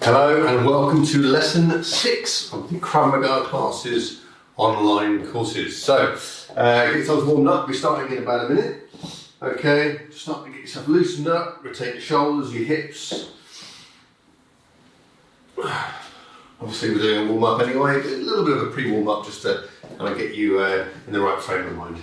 Hello and welcome to lesson 6 of the Krav Maga classes online courses. So, get yourselves warmed up. We're starting in about a minute. Okay, start to get yourself loosened up, rotate your shoulders, your hips. Obviously we're doing a warm up anyway, but a little bit of a pre-warm up just to kind of get you in the right frame of mind.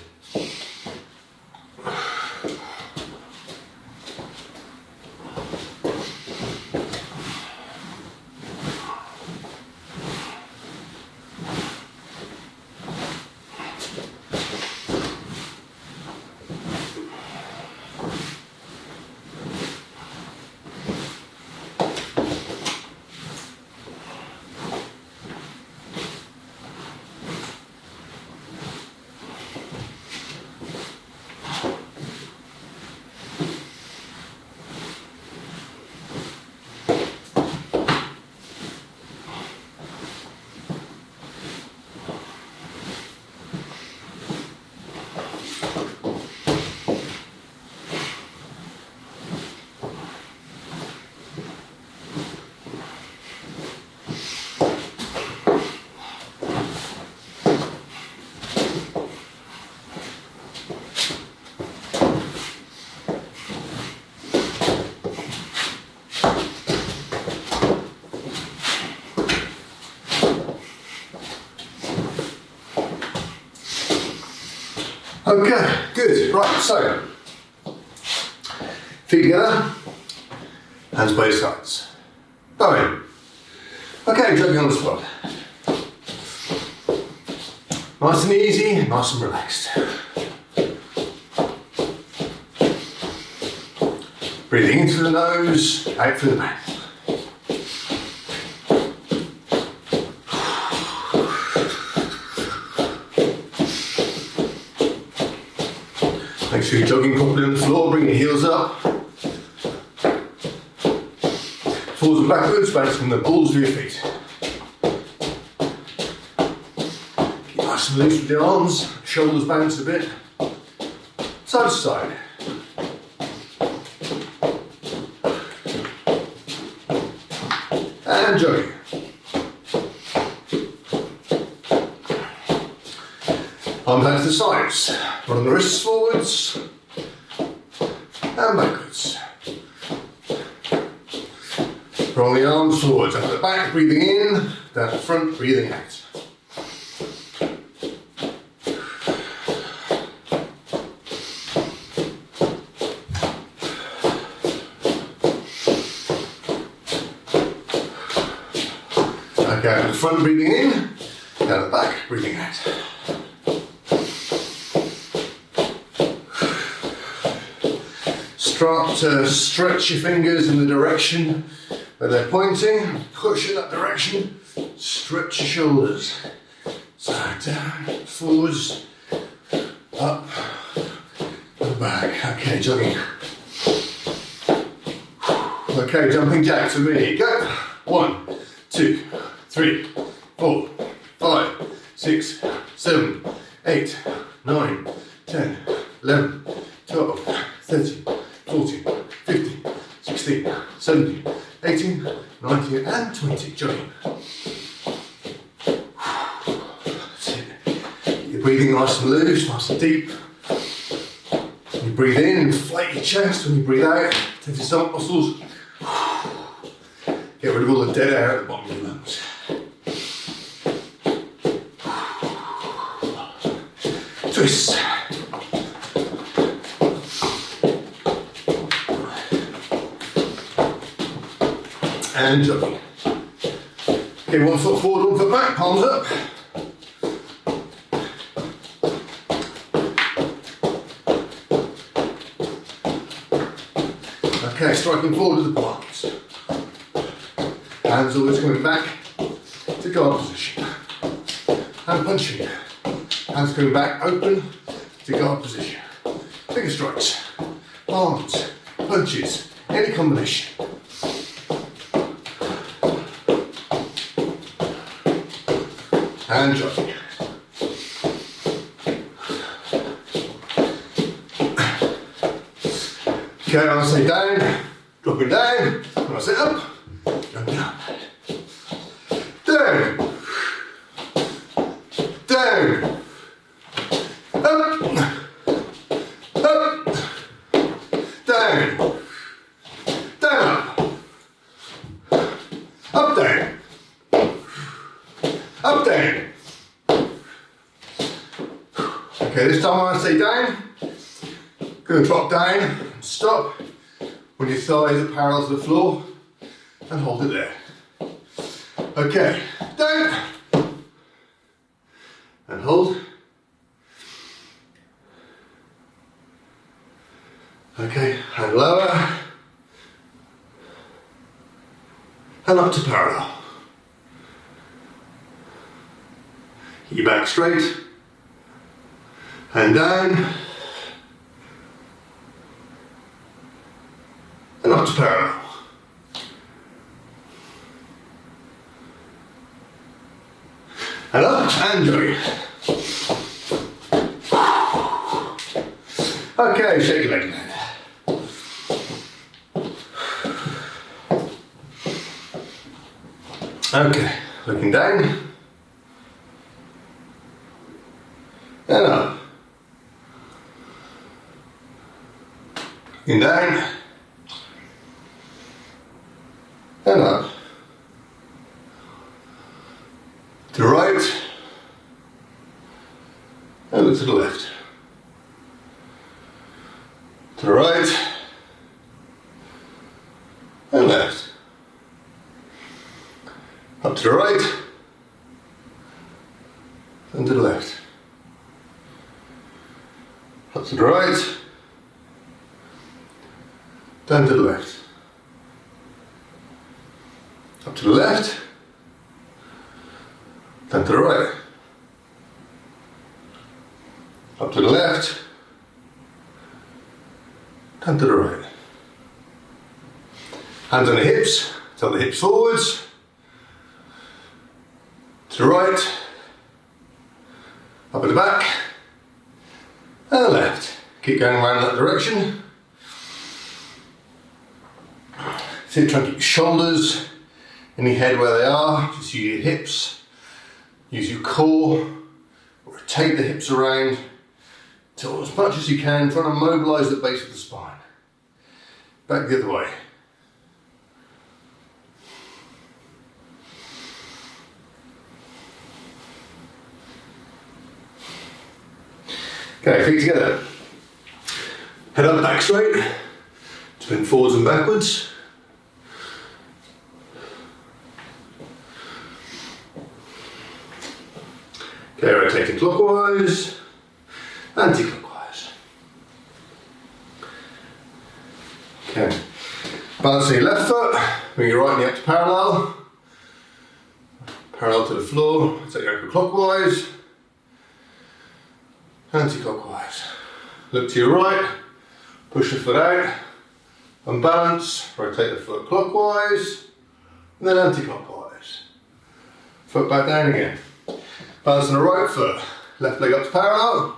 Okay, good. Right, so feet together, hands by your sides. Bowing. Okay, jogging on the spot. Nice and easy, nice and relaxed. Breathing in through the nose, out through the mouth. Make sure you're jogging properly on the floor, bring your heels up. Forwards and backwards, bouncing the balls of your feet. Keep nice and loose with the arms, shoulders bounce a bit. Side to side. And jogging. Arms out to the sides. Run the wrists forwards and backwards. Roll the arms forwards and at the back, breathing in, down the front, breathing out. Okay, at the front, breathing in, down the back, breathing out. Start to stretch your fingers in the direction where they're pointing, push in that direction, stretch your shoulders. So down, forwards, up, and back. Okay, jogging. Okay, jumping jacks with me. Go. 1, 2, 3, 4, 5, 6, 7, 8, 9, 10, 11, 12, 13, 14, 15, 16, 17, 18, 19 and 20. Jogging. You're breathing nice and loose, nice and deep. When you breathe in, inflate your chest. When you breathe out, tense your stomach muscles. Get rid of all the dead air at the bottom of your lungs. Twist. And jogging. Okay, 1 foot forward, 1 foot back, palms up. Okay, striking forward with the palms. Hands always coming back to guard position. And punching. Hands coming back open to guard position. Finger strikes, palms, punches, any combination. And jogging. Okay, when I say down, dropping down. When I say up, and up. Down. Down. Up. Up. Down. Down, up. Up, down. Up, down. Okay, this time when I say down, going to drop down and stop when your thighs are parallel to the floor and hold it there. Okay, down and hold. Okay, and lower and up to parallel. Keep your back straight and down and up to parallel. And up and jogging. Okay, shake your leg now. Okay, looking down and up. Looking down and up. To the right and look to the left. To the right and left. Up to the right and to the left. Up to the right, down to the left. Up to the left, down to the right. Up to the left, down to the right. Hands on the hips, tell the hips forwards. To the right, up at the back, and the left. Keep going around that direction. So try and keep your shoulders in your head where they are. Just use your hips, use your core, rotate the hips around till as much as you can, trying to mobilise the base of the spine. Back the other way. Okay, feet together. Head up, back straight. Spin forwards and backwards. Okay, rotating clockwise, anti-clockwise. Okay, balancing your left foot, bring your right knee up to parallel. Parallel to the floor, take your ankle clockwise. Anti-clockwise. Look to your right, push the foot out, unbalance, rotate the foot clockwise, and then anti-clockwise. Foot back down again. Balance on the right foot, left leg up to parallel,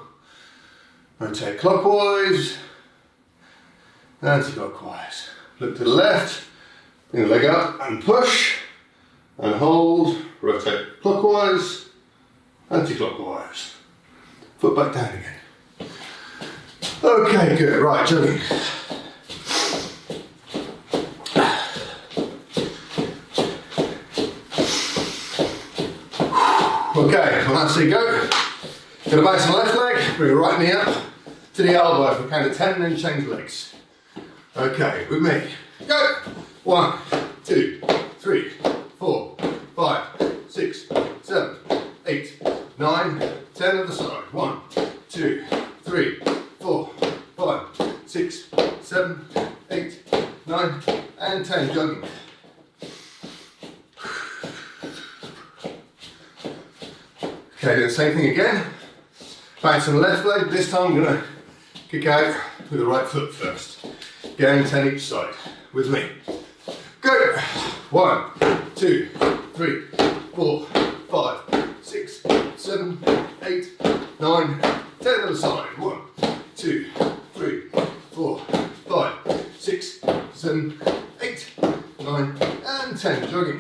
rotate clockwise, anti-clockwise. Look to the left, bring the leg up and push, and hold, rotate clockwise, anti-clockwise. Foot back down again. Okay, good. Right, jogging. Okay, when I say go, get a base on the left leg, bring your right knee up to the elbow for count of 10 and then change legs. Okay, with me. Go! 1, 2, 3, 4, 5, 6, 7, 8, 9, 10 other side. 1, 2, 3, 4, 5, 6, 7, 8, 9, and 10. Jogging. Okay, do the same thing again. Bounce on the left leg. This time I'm going to kick out with the right foot first. Going 10 each side. With me. Go! 1, 2, 3, 4, 5, 6, 7, 8, 9, 10 other side. 1, 2, 3, 4, 5, 6, 7, 8, 9, and and 10, jogging.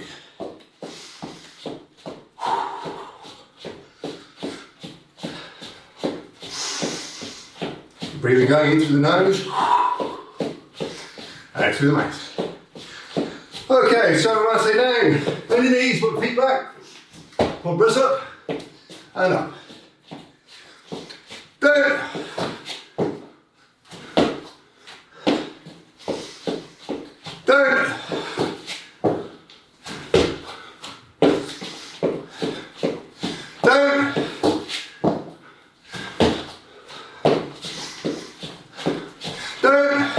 Breathing going in through the nose, out through the mouth. Okay, so when I say down, bend your knees, put the feet back, pull press up, and up. Down. Down. Down. Down.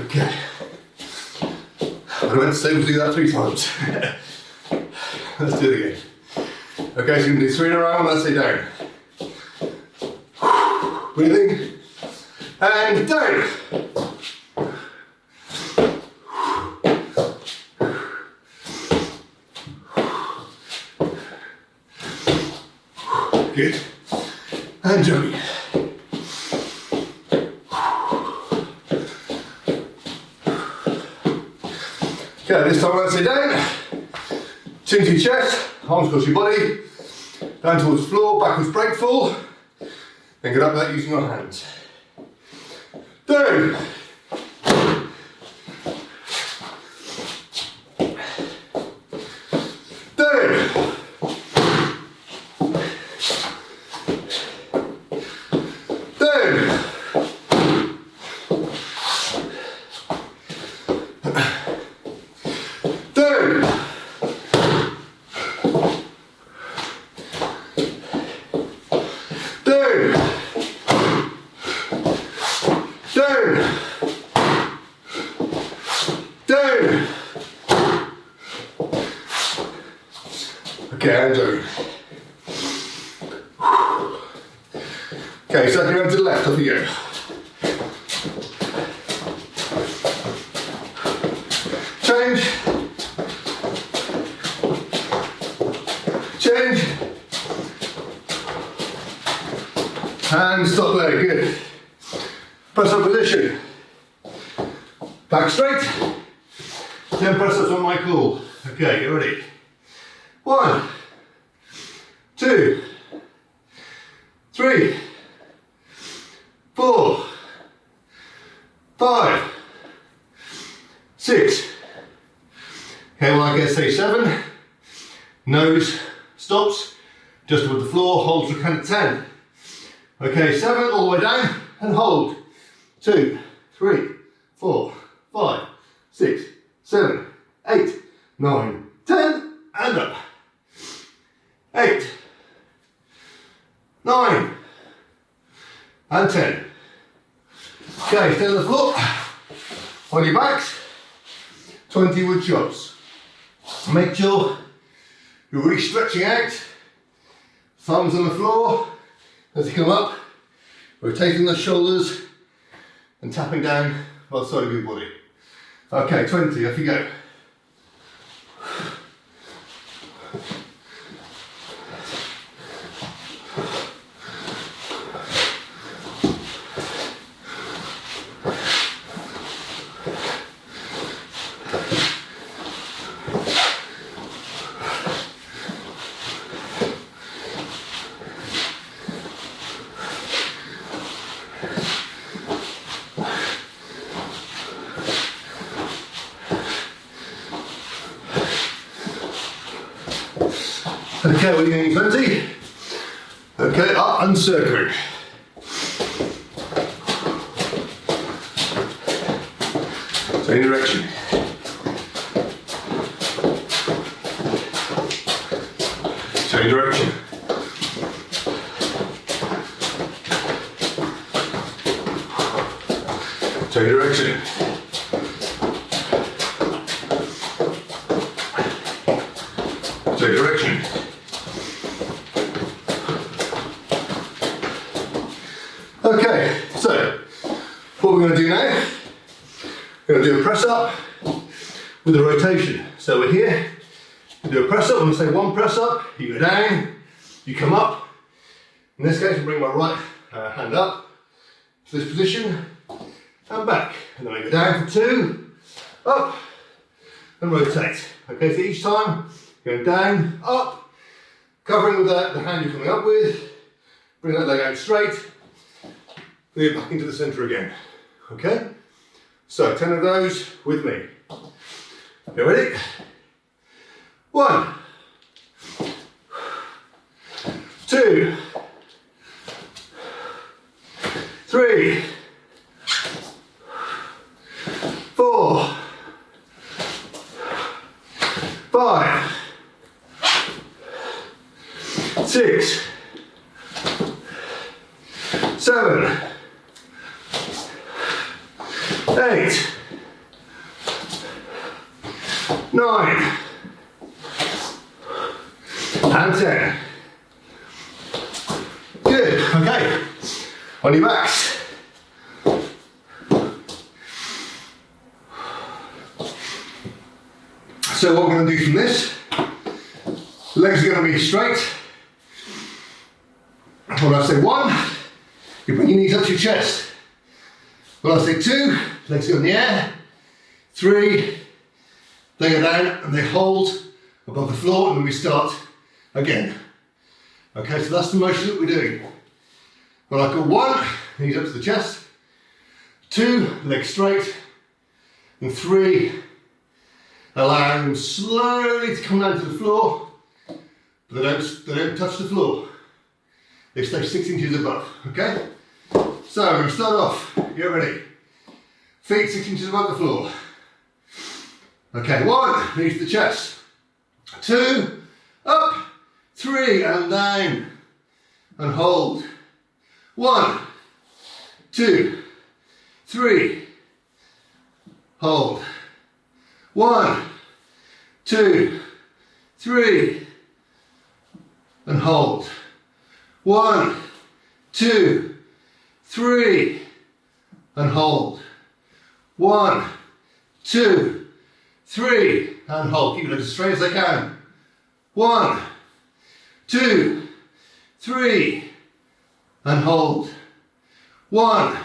Okay. I went to say we'll do that 3 times. Let's do it again. Okay, so you're going to do 3 in a row when I say down. Breathing. And down. Good. And jogging. Okay, this time when I say down, chin to your chest, arms across your body, down towards the floor, backwards break fall, then get up without using your hands. Down. Down. Down. Down. Down. Down. Down. Okay, and down. Okay, second round to the left, off you go. Change. Change. And stop there, good. Press up position. Back straight. 10 press ups on my call. Okay, get ready. 1, 2, 3, 4, 5, 6. Okay, well I guess say 7. Nose stops just above the floor, holds for count of 10. Okay, 7 all the way down and hold. 2, 3, 4, 5, 6, 7, 8, 9, 10, and up. 8, 9, and 10. Okay, stay on the floor, on your backs, 20 wood chops. Make sure you're really stretching out, thumbs on the floor as you come up, rotating the shoulders and tapping down by the side of your body. Okay, 20, off you go. Okay, we're doing 20. Okay, up and circling. Same direction. Same direction. Same direction. Same direction. Okay, so what we're going to do now, we're going to do a press up with a rotation. So we're here, we do a press up, I'm going to say 1 press up, you go down, you come up, In this case, I bring my right hand up to this position and back. And then I go down for 2, up, and rotate. Okay, so each time, going down, up, covering with the hand you're coming up with, bring that leg out straight, bring it back into the center again. Okay? So 10 of those with me. Okay, ready? 1, 2, 3, 4, 5, 6, 7, 8, 9, and 10. Good, okay. On your backs. So what we're going to do from this, legs are going to be straight. When I say 1, you bring your knees up to your chest. When I say 2, legs go in the air. 3, they go down and they hold above the floor, and then we start again. Okay, so that's the motion that we're doing. When I go 1, knees up to the chest. 2, legs straight. And 3, allow them slowly to come down to the floor, but they don't touch the floor. They stay 6 inches above, okay? So we're going to start off, get ready. Feet 6 inches above the floor. Okay, 1, knees to the chest. 2, up, 3, and down, and hold. 1, 2, 3, hold. 1, 2, 3, and hold. 1, 2, 3, and hold. 1, 2, 3, and hold. Keep your legs as straight as they can. 1, 2, 3, and hold. 1,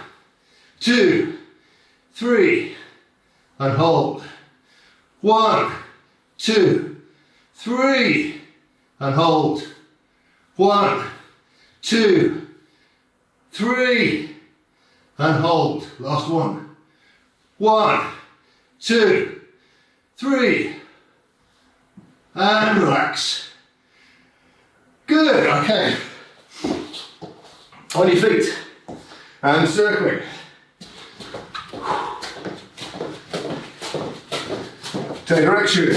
2, 3, and hold. 1, 2, 3, and hold. 1, 2, 3, and hold. Last one. 1, 2, 3, and relax. Good, okay. On your feet, and circling. Change direction.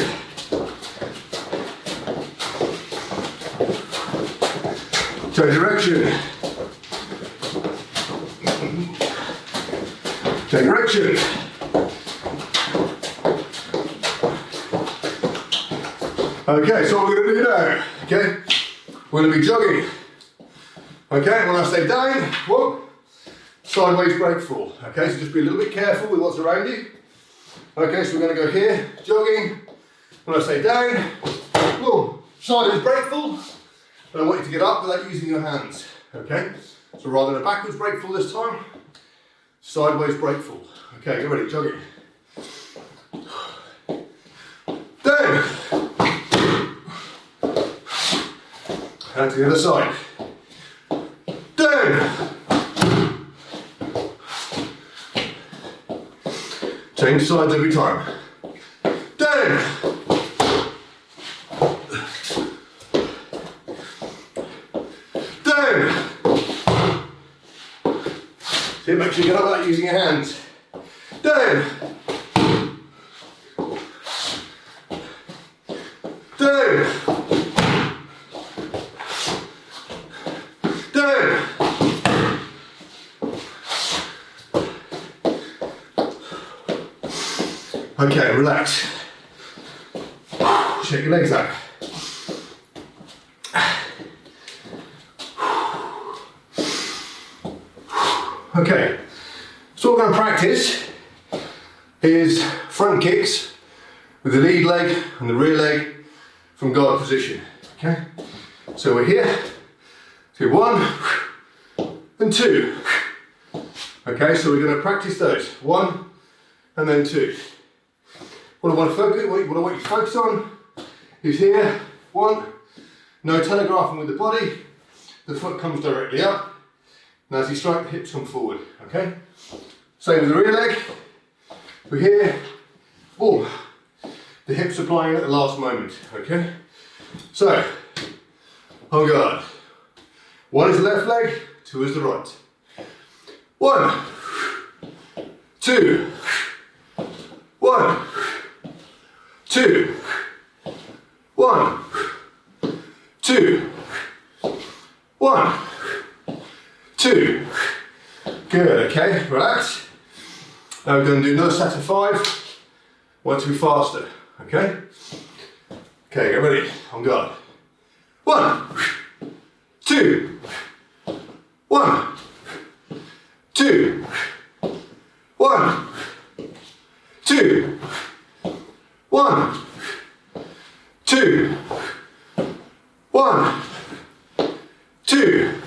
Change direction. Change direction. Okay, so what we're going to do now, okay, we're going to be jogging. Okay, when I say down, whoop, sideways break fall. Okay, so just be a little bit careful with what's around you. Okay, so we're going to go here, jogging. When I say down, boom, sideways break fall. And I want you to get up without using your hands. Okay, so rather than a backwards break fall this time, sideways break fall. Okay, get ready, jogging. Down. And to the other side. Down. Change sides every time. Down. Down. See, make sure you get up without using your hands. Down. Down. Down. Okay, relax. Shake your legs out. Okay, so what we're going to practice is front kicks with the lead leg and the rear leg from guard position. Okay, so we're here, So 1 and 2. Okay, so we're going to practice those. 1 and then 2. What I want you to focus on is here. 1. No telegraphing with the body. The foot comes directly up. And as you strike, the hips come forward. Okay? Same with the rear leg. We're here. Boom. The hips are flying at the last moment. Okay? So, on guard. 1 is the left leg, 2 is the right. 1, 2, 1, 2, 1, 2, 1, 2. Good, okay, relax. Now we're going to do another set of 5. Want to be faster, okay? Okay, get ready, on guard. 1, 2, 1, 2, 1, 2, 1, 2, 1, 2.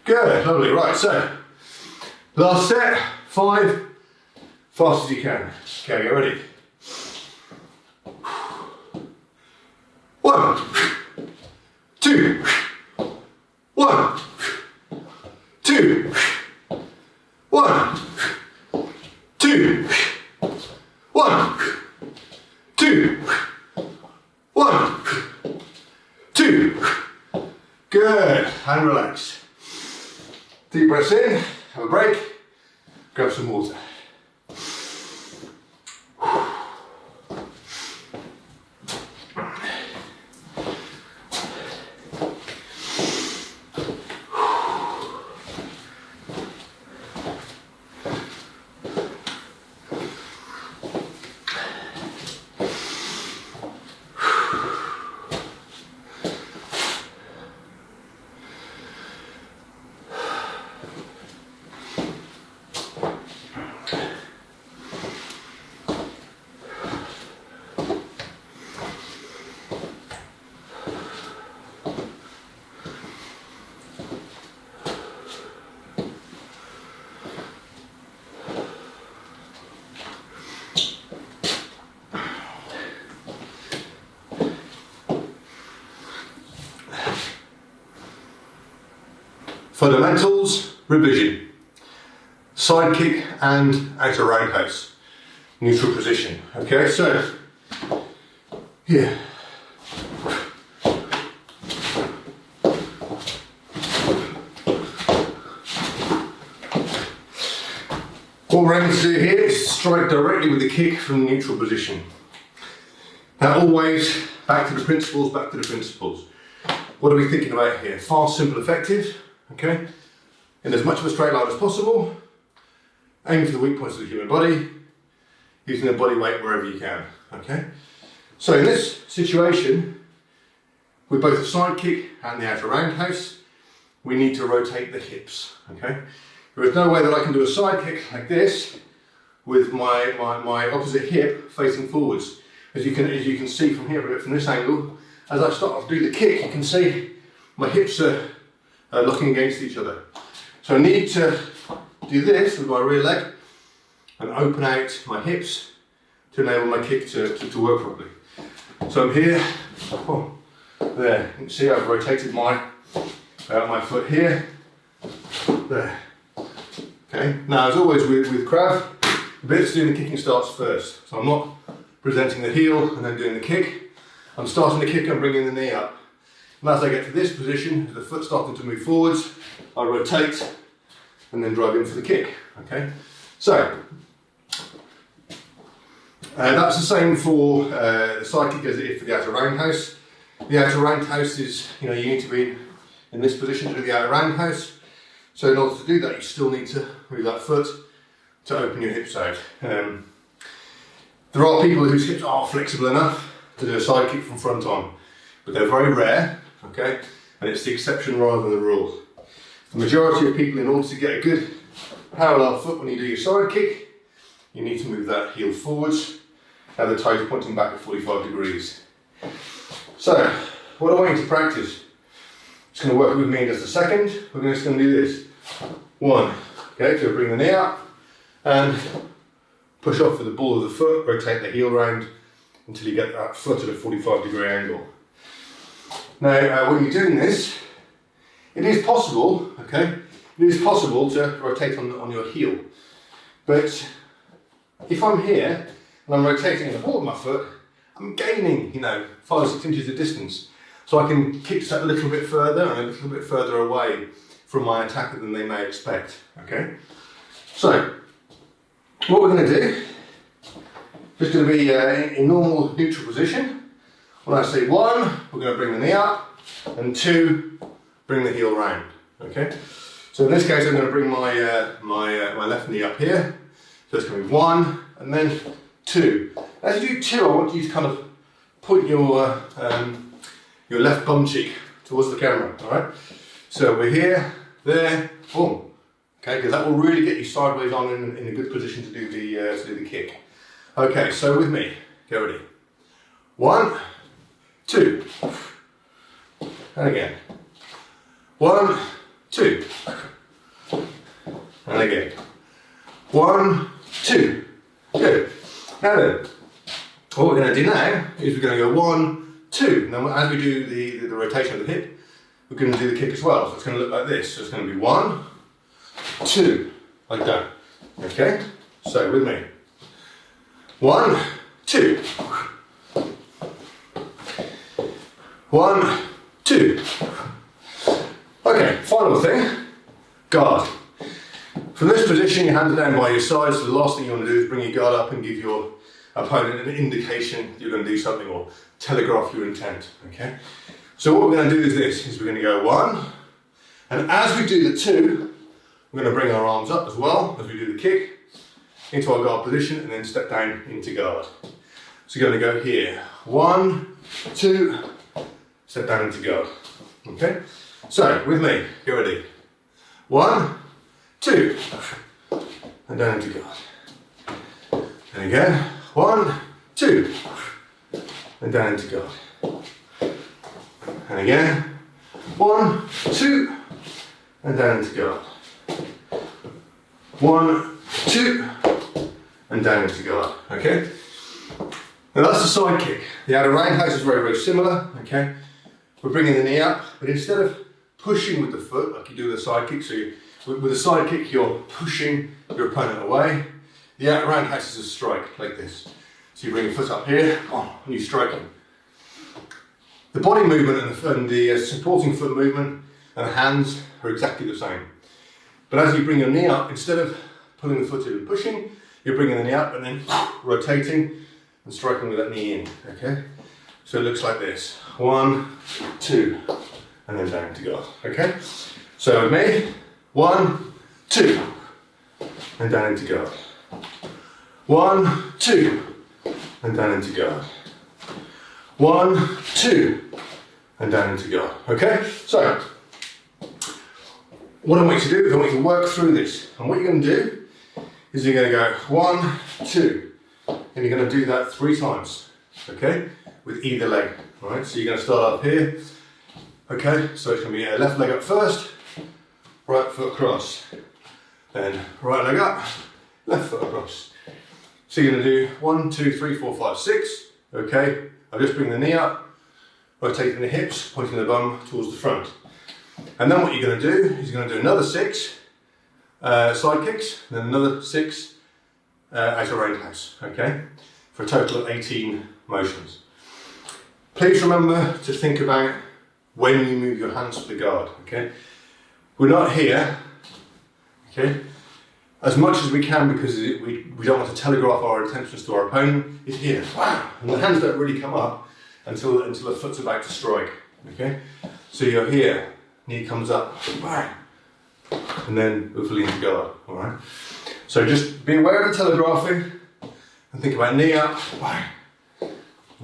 Good, lovely. Right, so last set, 5, fast as you can. Okay, get ready. 1, 2, 1, 2, 1, 2, 1, 2, 1, 2. Good, and relax. Deep breaths in, have a break, grab some water. Fundamentals, revision. Side kick and outer roundhouse. Neutral position. Okay, so here. What we're aiming to do here is strike directly with the kick from the neutral position. Now always back to the principles, back to the principles. What are we thinking about here? Fast, simple, effective. Okay, in as much of a straight line as possible, aim for the weak points of the human body, using the body weight wherever you can. Okay, so in this situation, with both the side kick and the outer roundhouse, we need to rotate the hips. Okay, there is no way that I can do a side kick like this with my opposite hip facing forwards. As you can see from here, but from this angle, as I start to do the kick, you can see my hips are locking against each other. So I need to do this with my rear leg and open out my hips to enable my kick to work properly. So I'm here, there, you can see I've rotated my foot here, there. Okay, now as always with Krav, the bit that's doing the kicking starts first. So I'm not presenting the heel and then doing the kick. I'm starting the kick and bringing the knee up. And as I get to this position, as the foot's starting to move forwards, I rotate and then drive in for the kick. Okay, so that's the same for the side kick as it is for the outer roundhouse. The outer roundhouse is, you need to be in this position to do the outer roundhouse. So in order to do that, you still need to move that foot to open your hips out. There are people whose hips are flexible enough to do a side kick from front on, but they're very rare. Okay, and it's the exception rather than the rule. The majority of people, in order to get a good parallel foot when you do your side kick, you need to move that heel forwards and the toes pointing back at 45 degrees. So, what I want you to practice, Just going to work with me in just a second. We're just going to do this. 1. Okay, so bring the knee up and push off with the ball of the foot, rotate the heel round until you get that foot at a 45-degree angle. Now, when you're doing this, it is possible, okay, it is possible to rotate on your heel. But if I'm here and I'm rotating the ball of my foot, I'm gaining, 5 or 6 inches of distance. So I can kick that a little bit further and a little bit further away from my attacker than they may expect, okay? So, what we're going to do, just going to be in normal neutral position. When I say 1, we're going to bring the knee up, and 2, bring the heel round, okay? So in this case, I'm going to bring my my left knee up here. So it's going to be 1, and then 2. As you do 2, I want you to kind of point your left bum cheek towards the camera, all right? So we're here, there, boom. Okay, because that will really get you sideways on in a good position to do the kick. Okay, so with me, get ready. 1, 2, and again. 1, 2, and again. 1, 2. Good. Now then, what we're going to do now is we're going to go 1, 2. Now, as we do the rotation of the hip, we're going to do the kick as well. So it's going to look like this. So it's going to be 1, 2, like that. Okay? So with me. 1, 2. 1, 2. Okay, final thing. Guard. From this position, your hands are down by your sides. So the last thing you want to do is bring your guard up and give your opponent an indication you're going to do something or telegraph your intent. Okay? So what we're going to do is this, is we're going to go 1, and as we do the 2, we're going to bring our arms up as well as we do the kick into our guard position and then step down into guard. So you're going to go here, 1, 2, step down into guard. Okay? So with me, get ready. 1, 2, and down into guard. And again, 1, 2, and down into guard. And again, 1, 2, and down into guard. 1, 2, and down into guard. Okay? Now that's the side kick. The outer roundhouse is very, very similar. Okay? We're bringing the knee up, but instead of pushing with the foot like you do with a side kick, so with a side kick you're pushing your opponent away. The outer roundhouse is a strike like this. So you bring your foot up here, and you strike him. The body movement and the supporting foot movement and the hands are exactly the same. But as you bring your knee up, instead of pulling the foot in and pushing, you're bringing the knee up and then rotating and striking with that knee in, okay? So it looks like this. 1, 2, and then down to guard, okay? So with me, 1, 2, and down into guard. 1, 2, and down into guard. 1, 2, and down into guard. Okay? So, what I want you to do is I want you to work through this. And what you're going to do is you're going to go 1, 2, and you're going to do that 3 times. Okay? With either leg. Alright? So you're going to start up here. Okay? So it's going to be left leg up first, right foot across. Then right leg up, left foot across. So you're going to do 1, 2, 3, 4, 5, 6. Okay? I'll just bring the knee up, rotating the hips, pointing the bum towards the front. And then what you're going to do is you're going to do another 6 side kicks, then another 6 outer roundhouse, okay? For a total of 18 motions. Please remember to think about when you move your hands for the guard, okay? We're not here, okay? As much as we can, because we don't want to telegraph our intentions to our opponent, is here. Wow! And the hands don't really come up until the foot's about to strike. Okay? So you're here, knee comes up, bang, and then we're fully into guard. Alright? So just be aware of the telegraphing and think about knee up, bang.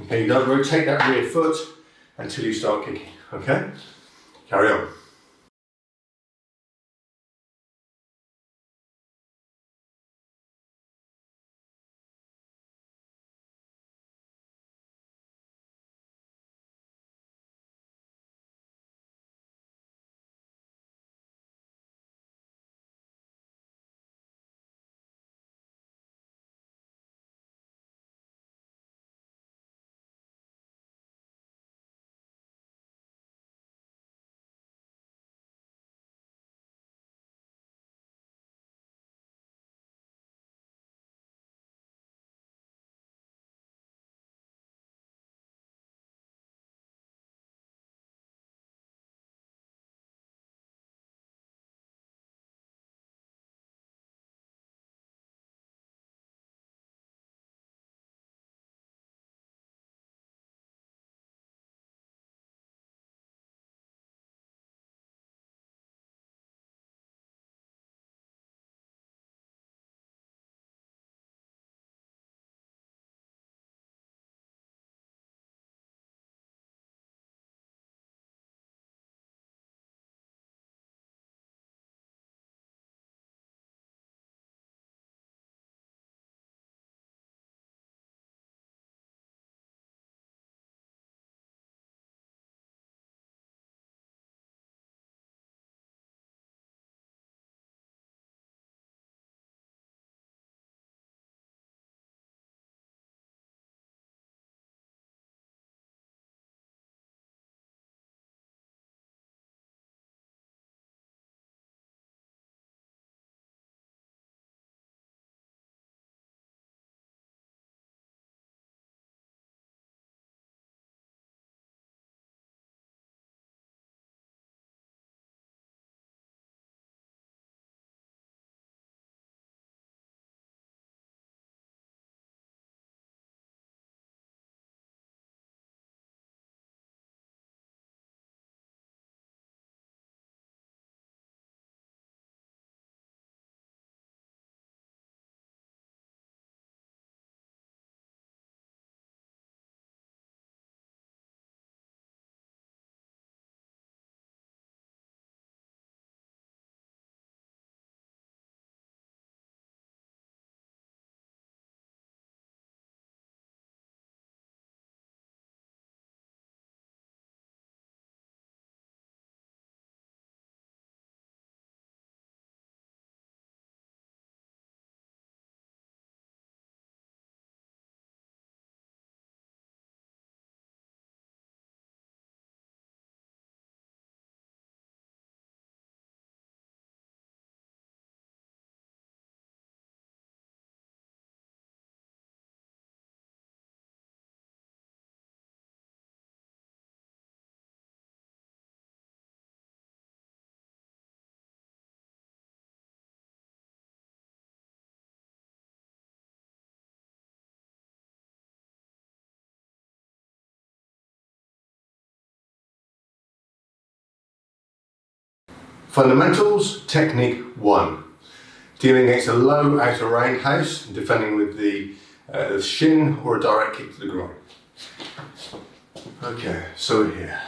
Okay, you don't rotate that rear foot until you start kicking. Okay? Carry on. Fundamentals, technique 1. Dealing against a low outer roundhouse and defending with the shin or a direct kick to the groin. Okay, so we're here.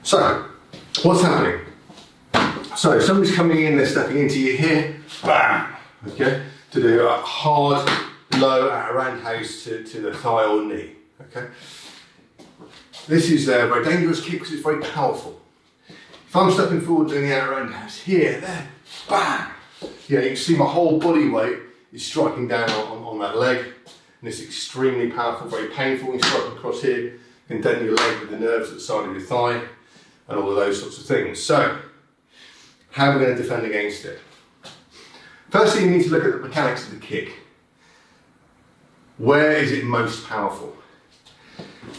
So, what's happening? So, if somebody's coming in, they're stepping into you here, bam, okay, to do a hard, low outer roundhouse to the thigh or knee, okay? This is a very dangerous kick because it's very powerful. If I'm stepping forward doing the outer roundhouse here, there, bam, yeah, you can see my whole body weight is striking down on that leg, and it's extremely powerful, very painful. When you strike across here, you can dent your leg with the nerves at the side of your thigh, and all of those sorts of things. So, how are we going to defend against it? Firstly, you need to look at the mechanics of the kick. Where is it most powerful?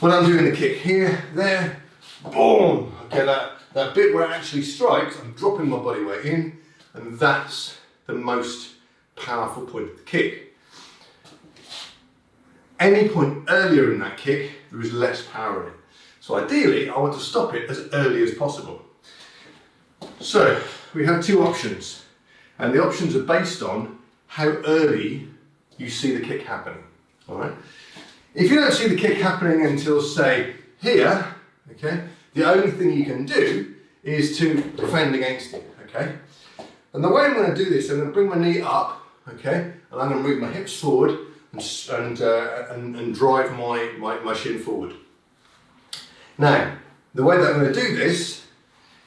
When I'm doing the kick here, there, boom, okay, that bit where it actually strikes, I'm dropping my body weight in, and that's the most powerful point of the kick. Any point earlier in that kick, there is less power in it. So ideally, I want to stop it as early as possible. So, we have two options, and the options are based on how early you see the kick happening, all right? If you don't see the kick happening until, say, here, okay, the only thing you can do is to defend against it, okay? And the way I'm going to do this, I'm going to bring my knee up, okay, and I'm going to move my hips forward and drive my shin forward. Now, the way that I'm going to do this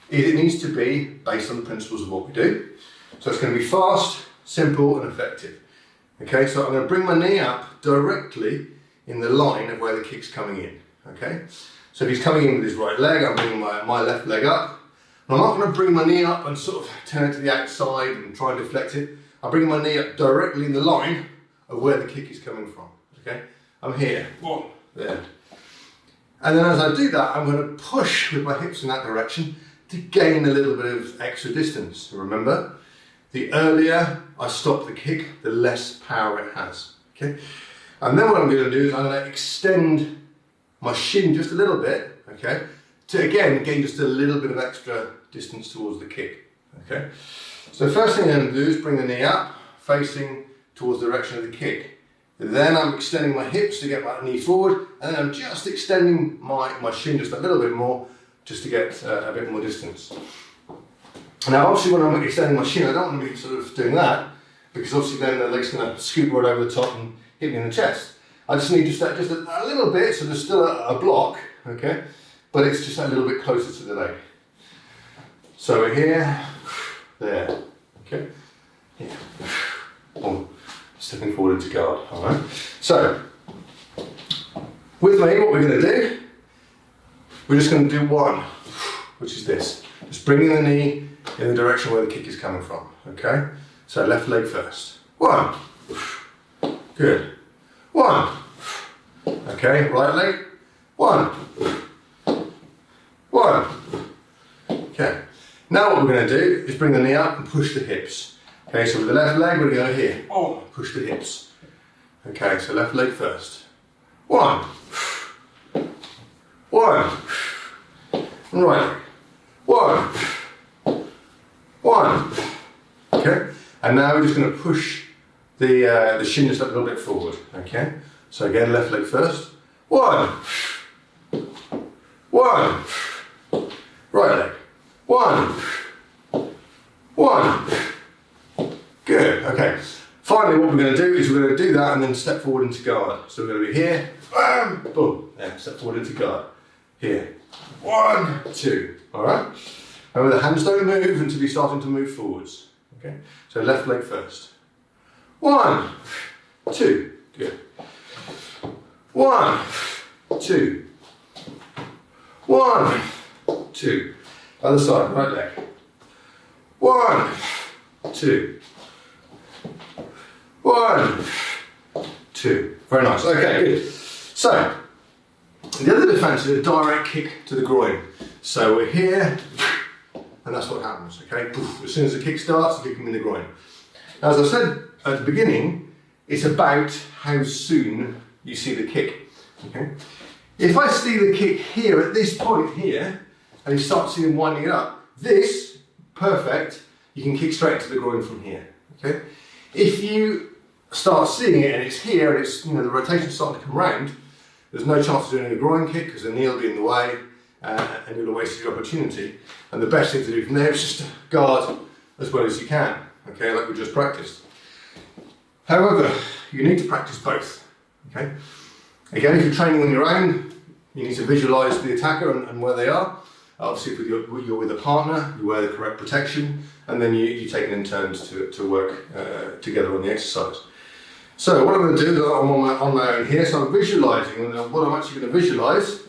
is it needs to be based on the principles of what we do. So it's going to be fast, simple, and effective. Okay, so I'm going to bring my knee up directly in the line of where the kick's coming in. Okay, so if he's coming in with his right leg, I'm bringing my left leg up. And I'm not going to bring my knee up and sort of turn it to the outside and try and deflect it. I'm bringing my knee up directly in the line of where the kick is coming from. Okay, I'm here, one, there. And then as I do that, I'm going to push with my hips in that direction to gain a little bit of extra distance. Remember, the earlier I stop the kick, the less power it has. Okay, and then what I'm going to do is I'm going to extend my shin just a little bit, okay, to again gain just a little bit of extra distance towards the kick. Okay, so first thing I'm going to do is bring the knee up, facing towards the direction of the kick. Then I'm extending my hips to get my knee forward, and then I'm just extending my shin just a little bit more, just to get a bit more distance. Now obviously when I'm extending my shin, I don't want to be sort of doing that, because obviously then the leg's going to scoop right over the top and hit me in the chest. I just need just a little bit, so there's still a block, okay, but it's just a little bit closer to the leg. So we're here, there, okay, here, boom. Stepping forward into guard, all right? So, with me, what we're going to do, we're just going to do one, which is this. Just bringing the knee in the direction where the kick is coming from, okay? So, left leg first. One. Good. One. Okay, right leg. One. One. Okay. Now what we're going to do is bring the knee up and push the hips. Okay, so with the left leg, we're going to go here. Oh, push the hips. Okay, so left leg first. One. One. And right leg. One. One. Okay, and now we're just going to push the shin just a little bit forward. Okay, so again, left leg first. One. One. Right leg. One. One. Good, okay. Finally what we're going to do is we're going to do that and then step forward into guard. So we're going to be here, bam, boom, there, step forward into guard. Here, 1, 2, alright? Remember the hands don't move until you're starting to move forwards. Okay, so left leg first. 1, 2, good. 1, 2. 1, 2. Other side, right leg. 1, 2. 1, 2. Very nice. Okay, good. So, the other defense is a direct kick to the groin. So we're here, and that's what happens. Okay, as soon as the kick starts, kick him in the groin. Now, as I said at the beginning, It's about how soon you see the kick. Okay? If I see the kick here at this point here, and you start seeing him winding it up, this, perfect, you can kick straight into the groin from here. Okay? If you start seeing it and it's here and it's, the rotation's starting to come round, there's no chance of doing a groin kick because the knee will be in the way and you'll have wasted your opportunity. And the best thing to do from there is just to guard as well as you can, okay, like we just practiced. However, you need to practice both, okay? Again, if you're training on your own, you need to visualise the attacker and where they are. Obviously, if you're with a partner, you wear the correct protection, and then you take it in turns to work together on the exercise. So what I'm going to do is I'm on my own here, so I'm visualising, and what I'm actually going to visualise,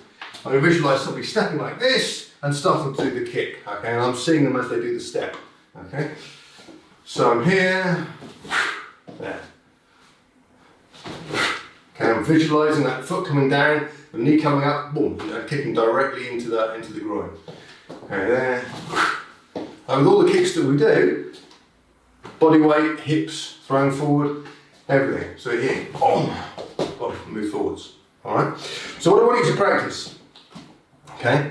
I'm going to visualise somebody stepping like this and starting to do the kick, okay, and I'm seeing them as they do the step, okay. So I'm here, there. Okay, I'm visualising that foot coming down, the knee coming up, boom, and kicking directly into the groin. Okay, there. And with all the kicks that we do, body weight, hips, thrown forward, everything. So here, body, move forwards. Alright? So what I want you to practice, okay,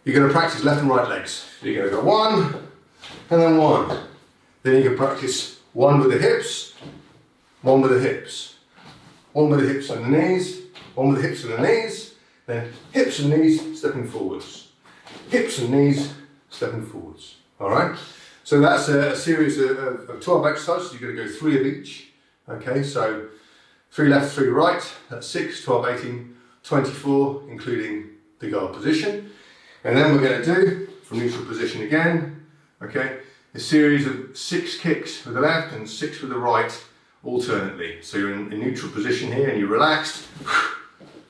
you're going to practice left and right legs. You're going to go one, and then one. Then you can practice one with the hips, one with the hips. One with the hips and the knees, one with the hips and the knees, then hips and knees, stepping forwards. Hips and knees, stepping forwards. Alright? So that's a series of 12 exercises. You're going to go 3 of each. Okay, so 3 left, 3 right, that's 6, 12, 18, 24, including the guard position. And then we're going to do, from neutral position again, okay, a series of 6 kicks with the left and 6 with the right, alternately. So you're in a neutral position here and you're relaxed,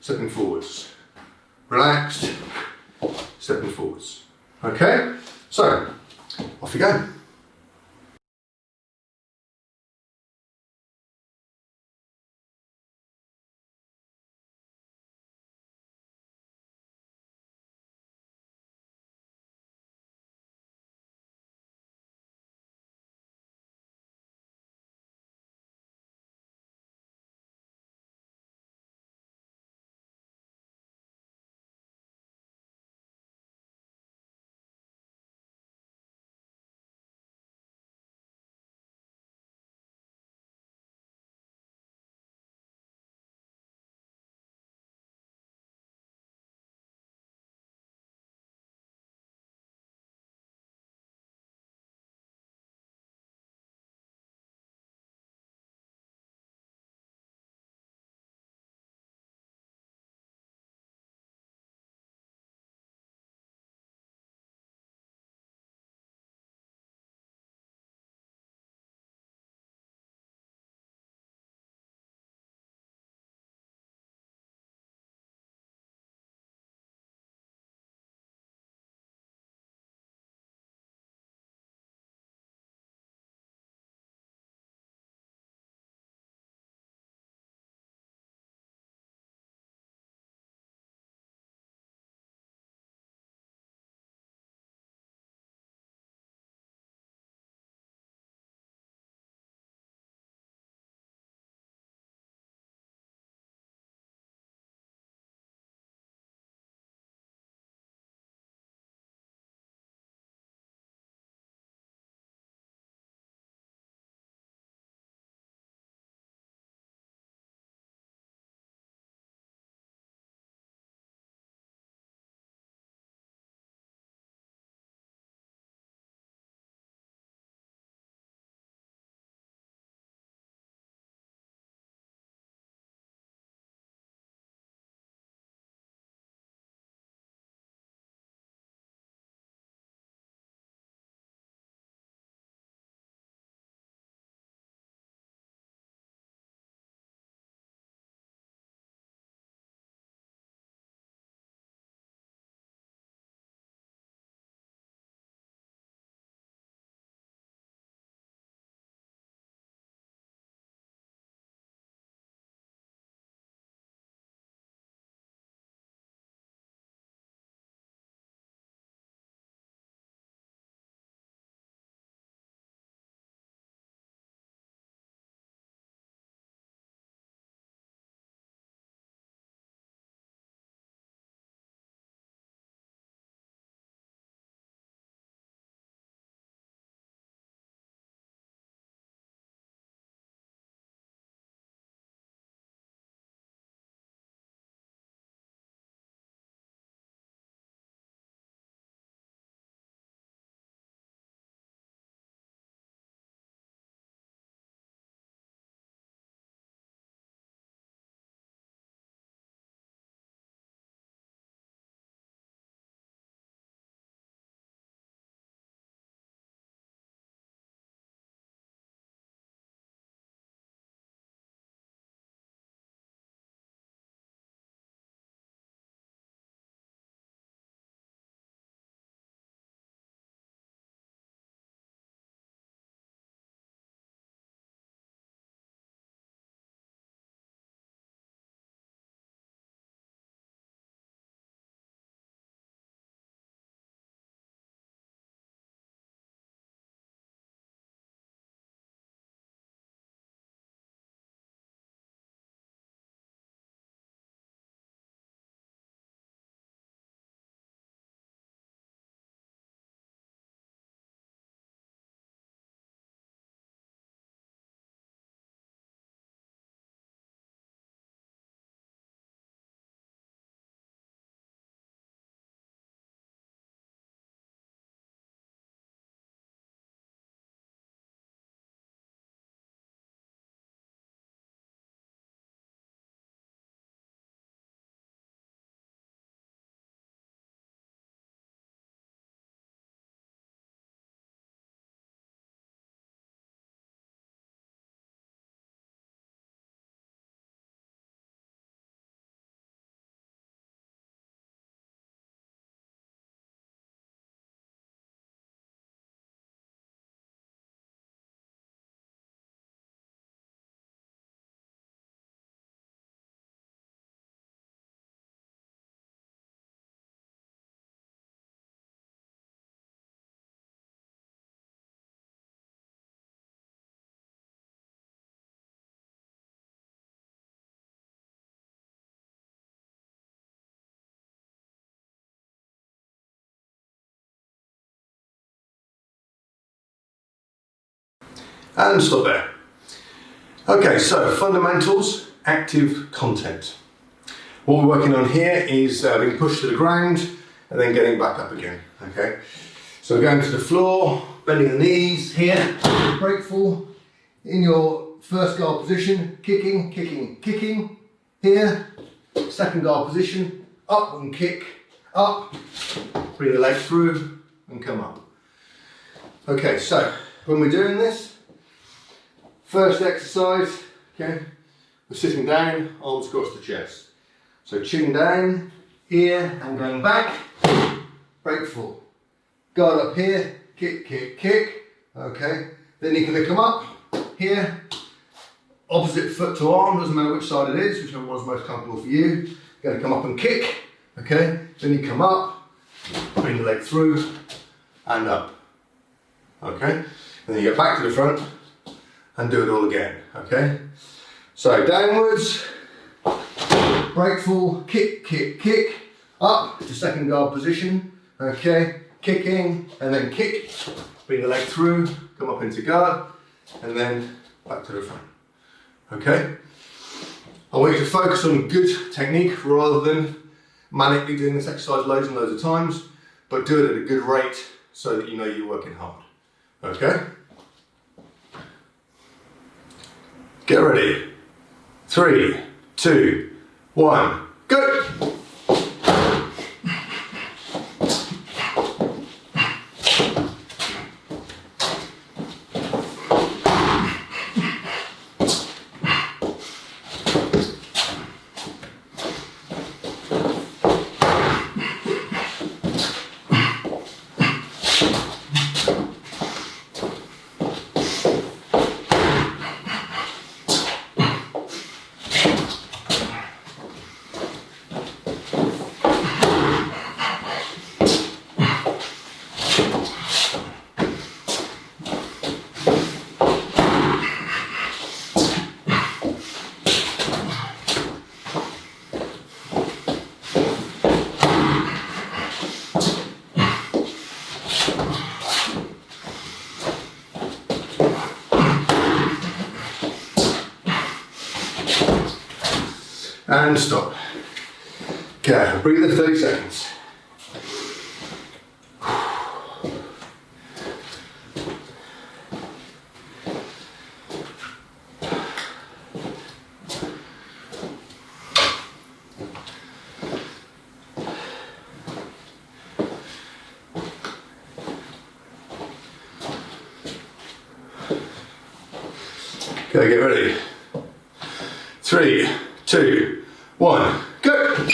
stepping forwards. Relaxed, stepping forwards. Okay, so off you go. And stop there. Okay, so fundamentals, active content. What we're working on here is being pushed to the ground and then getting back up again, okay? So going to the floor, bending the knees here, break fall, in your first guard position, kicking, kicking, kicking, here, second guard position, up and kick, up, bring the leg through and come up. Okay, so when we're doing this, first exercise, okay, we're sitting down, arms across the chest. So chin down, here, and going back, break fall. Guard up here, kick, kick, kick, okay. Then you can come up, here, opposite foot to arm, doesn't matter which side it is, whichever one's most comfortable for you. You're gonna come up and kick, okay. Then you come up, bring the leg through, and up, okay. And then you get back to the front, and do it all again, okay. So downwards, break fall, kick, kick, kick, up to second guard position, okay, kicking, and then kick, bring the leg through, come up into guard, and then back to the front, okay. I want you to focus on good technique rather than manically doing this exercise loads and loads of times, but do it at a good rate so that you know you're working hard, okay. Get ready. 3, 2, 1, go! And stop. Okay, breathe for 30 seconds. Okay, get ready. 3, 2, 1, go!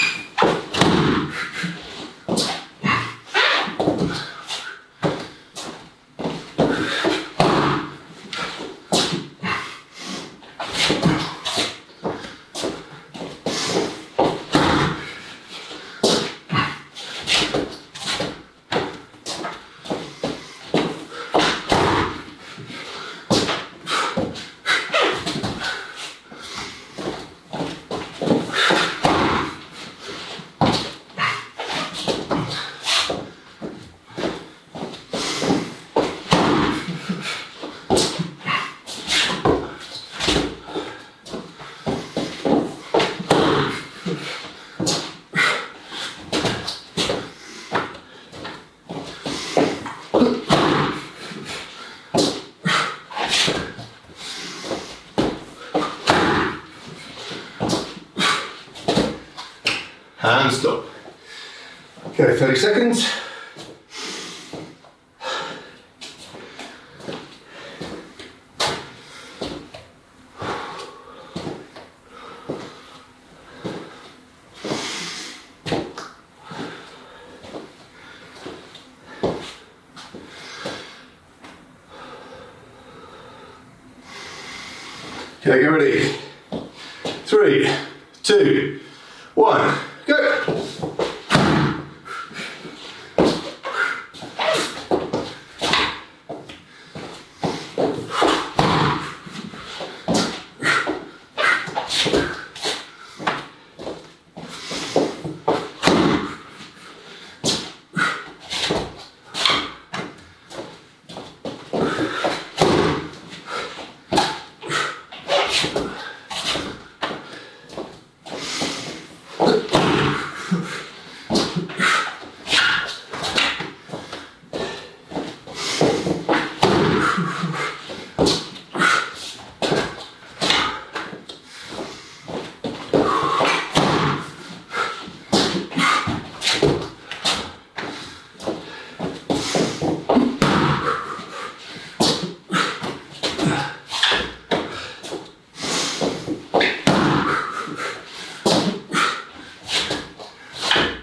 And stop. Okay, 30 seconds. Okay, get ready. 3, 2, 1, go!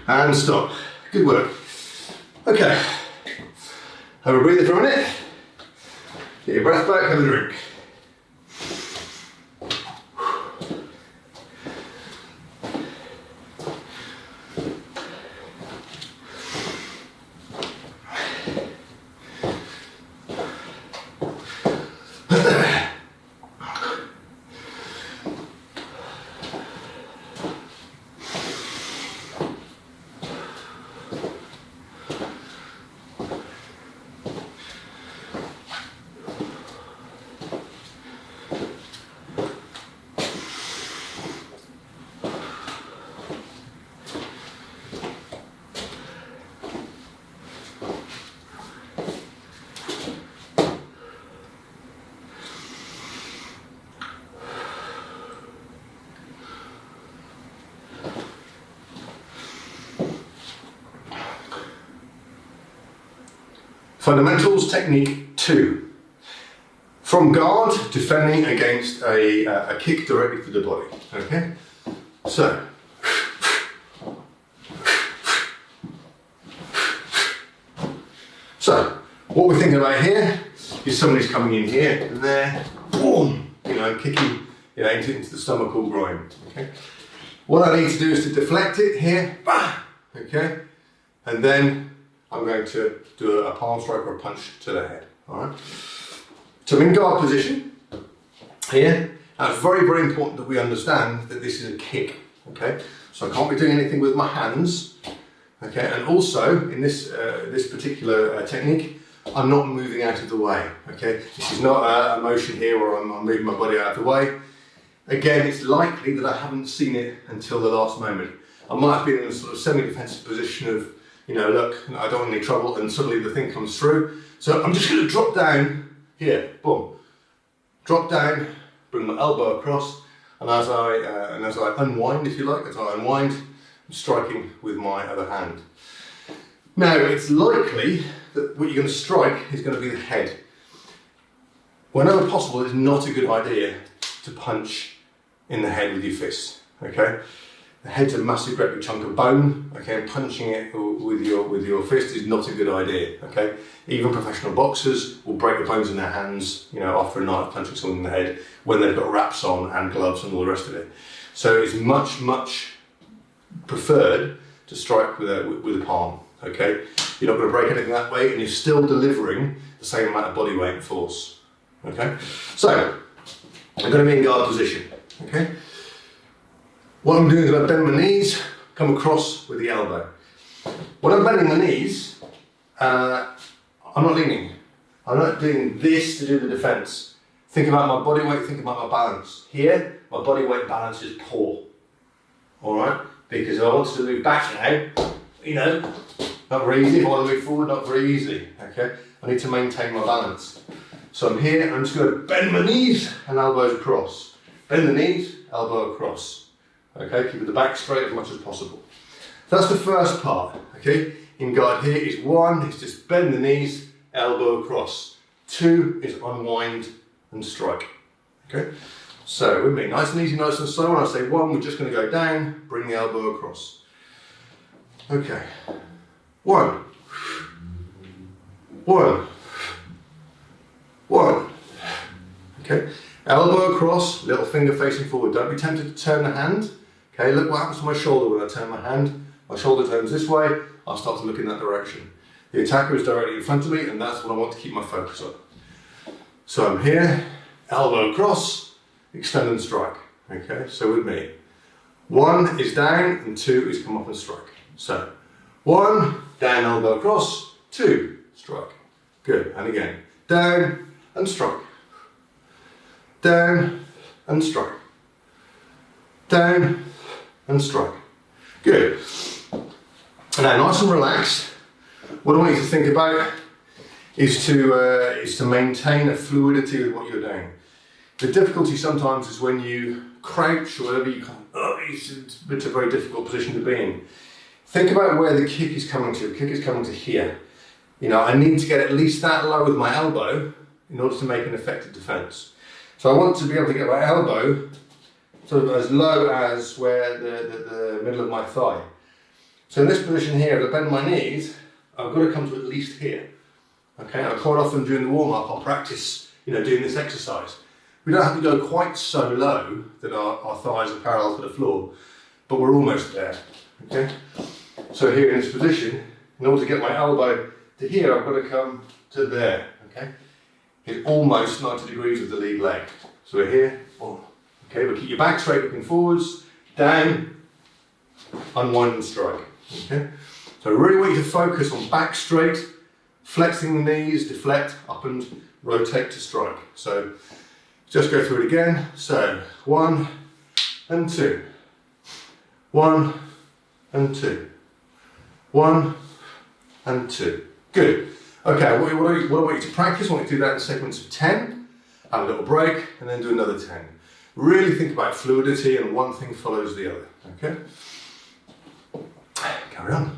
And stop. Good work. Okay. Have a breather for a minute. Get your breath back, have a drink. Fundamentals technique 2. From guard, defending against a kick directly to the body. Okay? So, what we're thinking about here is somebody's coming in here and there, boom, kicking into the stomach or groin. Okay? What I need to do is to deflect it here, bah, okay? And then I'm going to do a palm strike or a punch to the head. Alright? So I'm in guard position here. Now it's very, very important that we understand that this is a kick. Okay? So I can't be doing anything with my hands. Okay, and also in this particular technique, I'm not moving out of the way. Okay, this is not a motion here where I'm moving my body out of the way. Again, it's likely that I haven't seen it until the last moment. I might have been in a sort of semi-defensive position of, look, I don't want any trouble, and suddenly the thing comes through. So I'm just going to drop down here, boom, drop down, bring my elbow across, and as I unwind, if you like, as I unwind, I'm striking with my other hand. Now, it's likely that what you're going to strike is going to be the head. Whenever possible, it's not a good idea to punch in the head with your fist. Okay, the head's a massive, great big chunk of bone. Okay, and punching it with your fist is not a good idea. Okay, even professional boxers will break the bones in their hands, after a night of punching someone in the head when they've got wraps on and gloves and all the rest of it. So it's much, much preferred to strike with a palm. Okay, you're not going to break anything that way, and you're still delivering the same amount of body weight and force. Okay, so I'm going to be in guard position. Okay, what I'm doing is I bend my knees, come across with the elbow. When I'm bending the knees, I'm not leaning. I'm not doing this to do the defence. Think about my body weight, think about my balance. Here, my body weight balance is poor. Alright? Because if I wanted to move back now, not very easy. If I want to move forward, not very easy. Okay? I need to maintain my balance. So I'm here, I'm just going to bend my knees and elbows across. Bend the knees, elbow across. Okay? Keeping the back straight as much as possible. That's the first part. Okay? In guard here is 1, is just bend the knees, elbow across. 2 is unwind and strike. Okay? So with me, nice and easy, nice and slow. When I say 1, we're just going to go down, bring the elbow across. Okay. 1. 1. 1. Okay. Elbow across, little finger facing forward. Don't be tempted to turn the hand. Okay, look what happens to my shoulder when I turn my hand. My shoulder turns this way, I'll start to look in that direction. The attacker is directly in front of me, and that's what I want to keep my focus on. So I'm here, elbow across, extend and strike. Okay, so with me. 1 is down and 2 is come up and strike. So 1, down, elbow across, 2, strike. Good, and again. Down and strike. Down and strike. Down and strike. Good. Now, nice and relaxed. What I want you to think about is to maintain a fluidity with what you're doing. The difficulty sometimes is when you crouch or whatever, you can't, it's a very difficult position to be in. Think about where the kick is coming to. The kick is coming to here. You know, I need to get at least that low with my elbow in order to make an effective defense. So I want to be able to get my elbow sort of as low as where the middle of my thigh. So in this position here, if I bend my knees, I've got to come to at least here. Okay, and quite often during the warm-up, I'll practice, doing this exercise. We don't have to go quite so low that our thighs are parallel to the floor, but we're almost there. Okay, so here in this position, in order to get my elbow to here, I've got to come to there. Okay, hit almost 90 degrees with the lead leg. So we're here. Okay, but keep your back straight, looking forwards, down, unwind and strike. Okay, so I really want you to focus on back straight, flexing the knees, deflect, up and rotate to strike. So just go through it again. So 1 and 2, 1 and 2, 1 and 2. Good. Okay, what I want you to practice, I want you to do that in a sequence of 10, have a little break, and then do another 10. Really think about fluidity, and one thing follows the other. Okay? Carry on.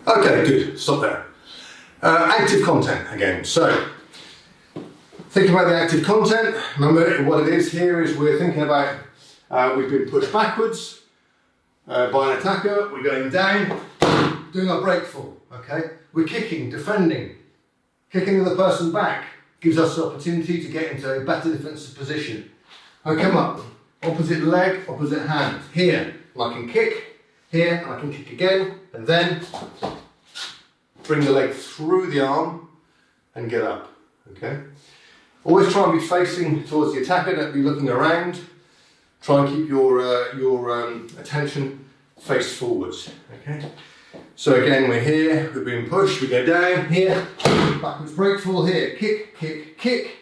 Okay, good, stop there. Active content again. So, think about the active content. Remember what it is here is we're thinking about, we've been pushed backwards by an attacker, we're going down, doing our break fall, okay? We're kicking, defending, kicking the person back gives us the opportunity to get into a better defensive position. I come up, opposite leg, opposite hand. Here, I can kick, here, I can kick again, and then bring the leg through the arm and get up, okay? Always try and be facing towards the attacker, don't be looking around. Try and keep your attention face forwards, okay? So again, we're here, we're being pushed, we go down, here, backwards break fall, here, kick, kick, kick.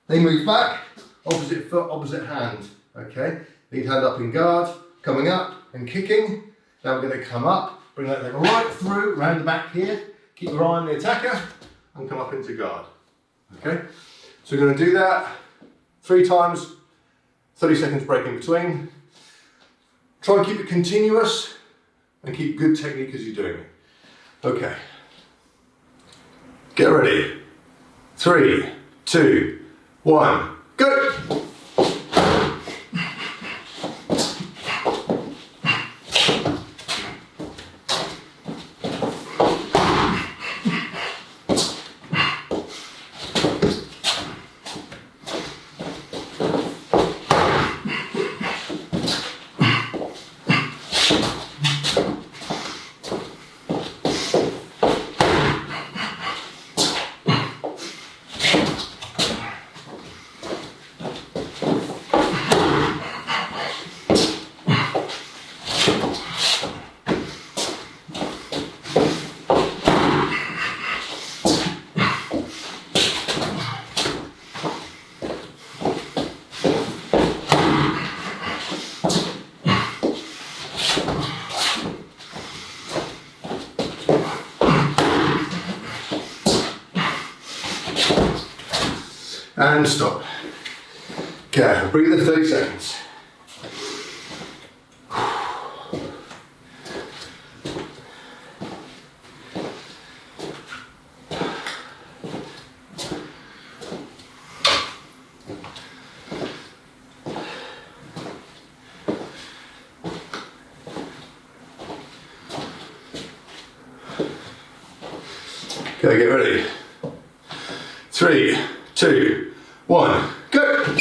They move back, opposite foot, opposite hand, okay? Lead hand up in guard, coming up and kicking. Now we're going to come up, bring that leg right through, round the back here, keep your eye on the attacker, and come up into guard, okay? So we're going to do that 3 times, 30 seconds break in between. Try and keep it continuous and keep good technique as you're doing it. Okay. Get ready. 3, 2, 1, go! And stop. Okay, breathe for 30 seconds. Okay, get ready. 3, 2, 1, go!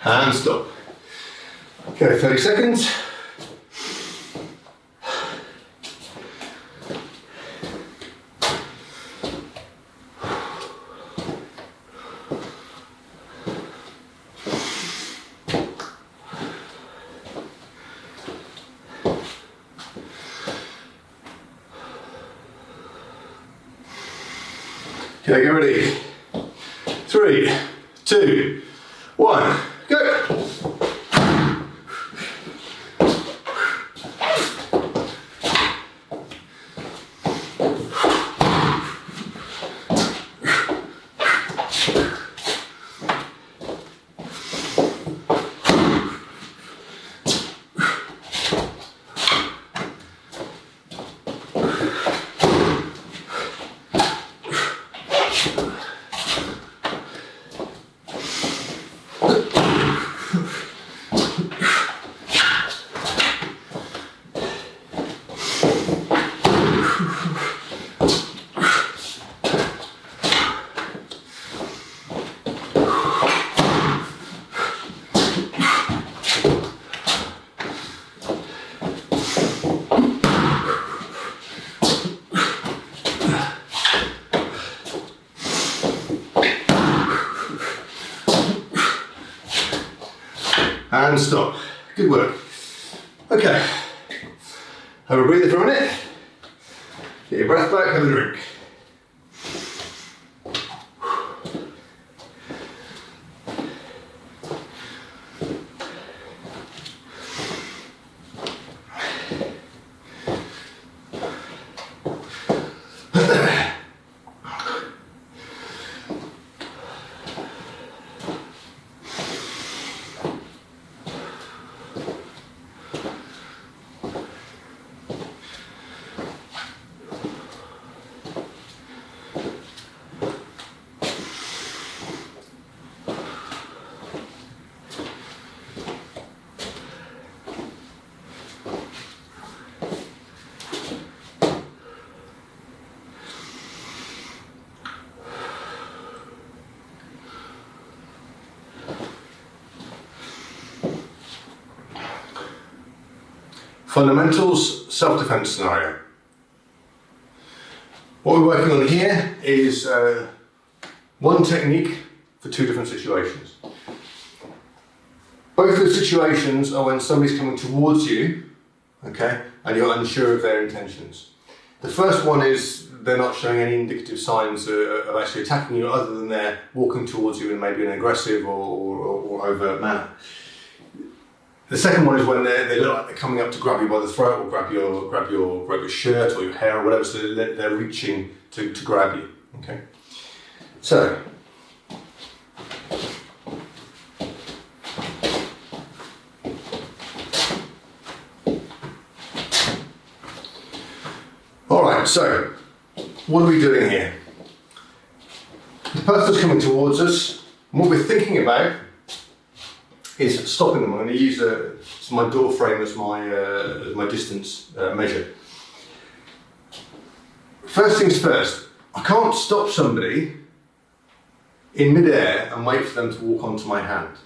And stop. Okay, 30 seconds. Okay, get ready. 3, 2, 1, go! and stop. Good work. Okay, have a breather for a minute. Get your breath back, have a drink. Fundamentals, self-defense scenario. What we're working on here is one technique for two different situations. Both of the situations are when somebody's coming towards you, okay, and you're unsure of their intentions. The first one is they're not showing any indicative signs of actually attacking you other than they're walking towards you in maybe an aggressive or overt manner. The second one is when they look like they're coming up to grab you by the throat or grab your shirt or your hair or whatever, so they're reaching to grab you. Okay. So alright, so what are we doing here? The person's coming towards us, and what we're thinking about is stopping them. I'm going to use my door frame as my distance measure. First things first, I can't stop somebody in midair and wait for them to walk onto my hand.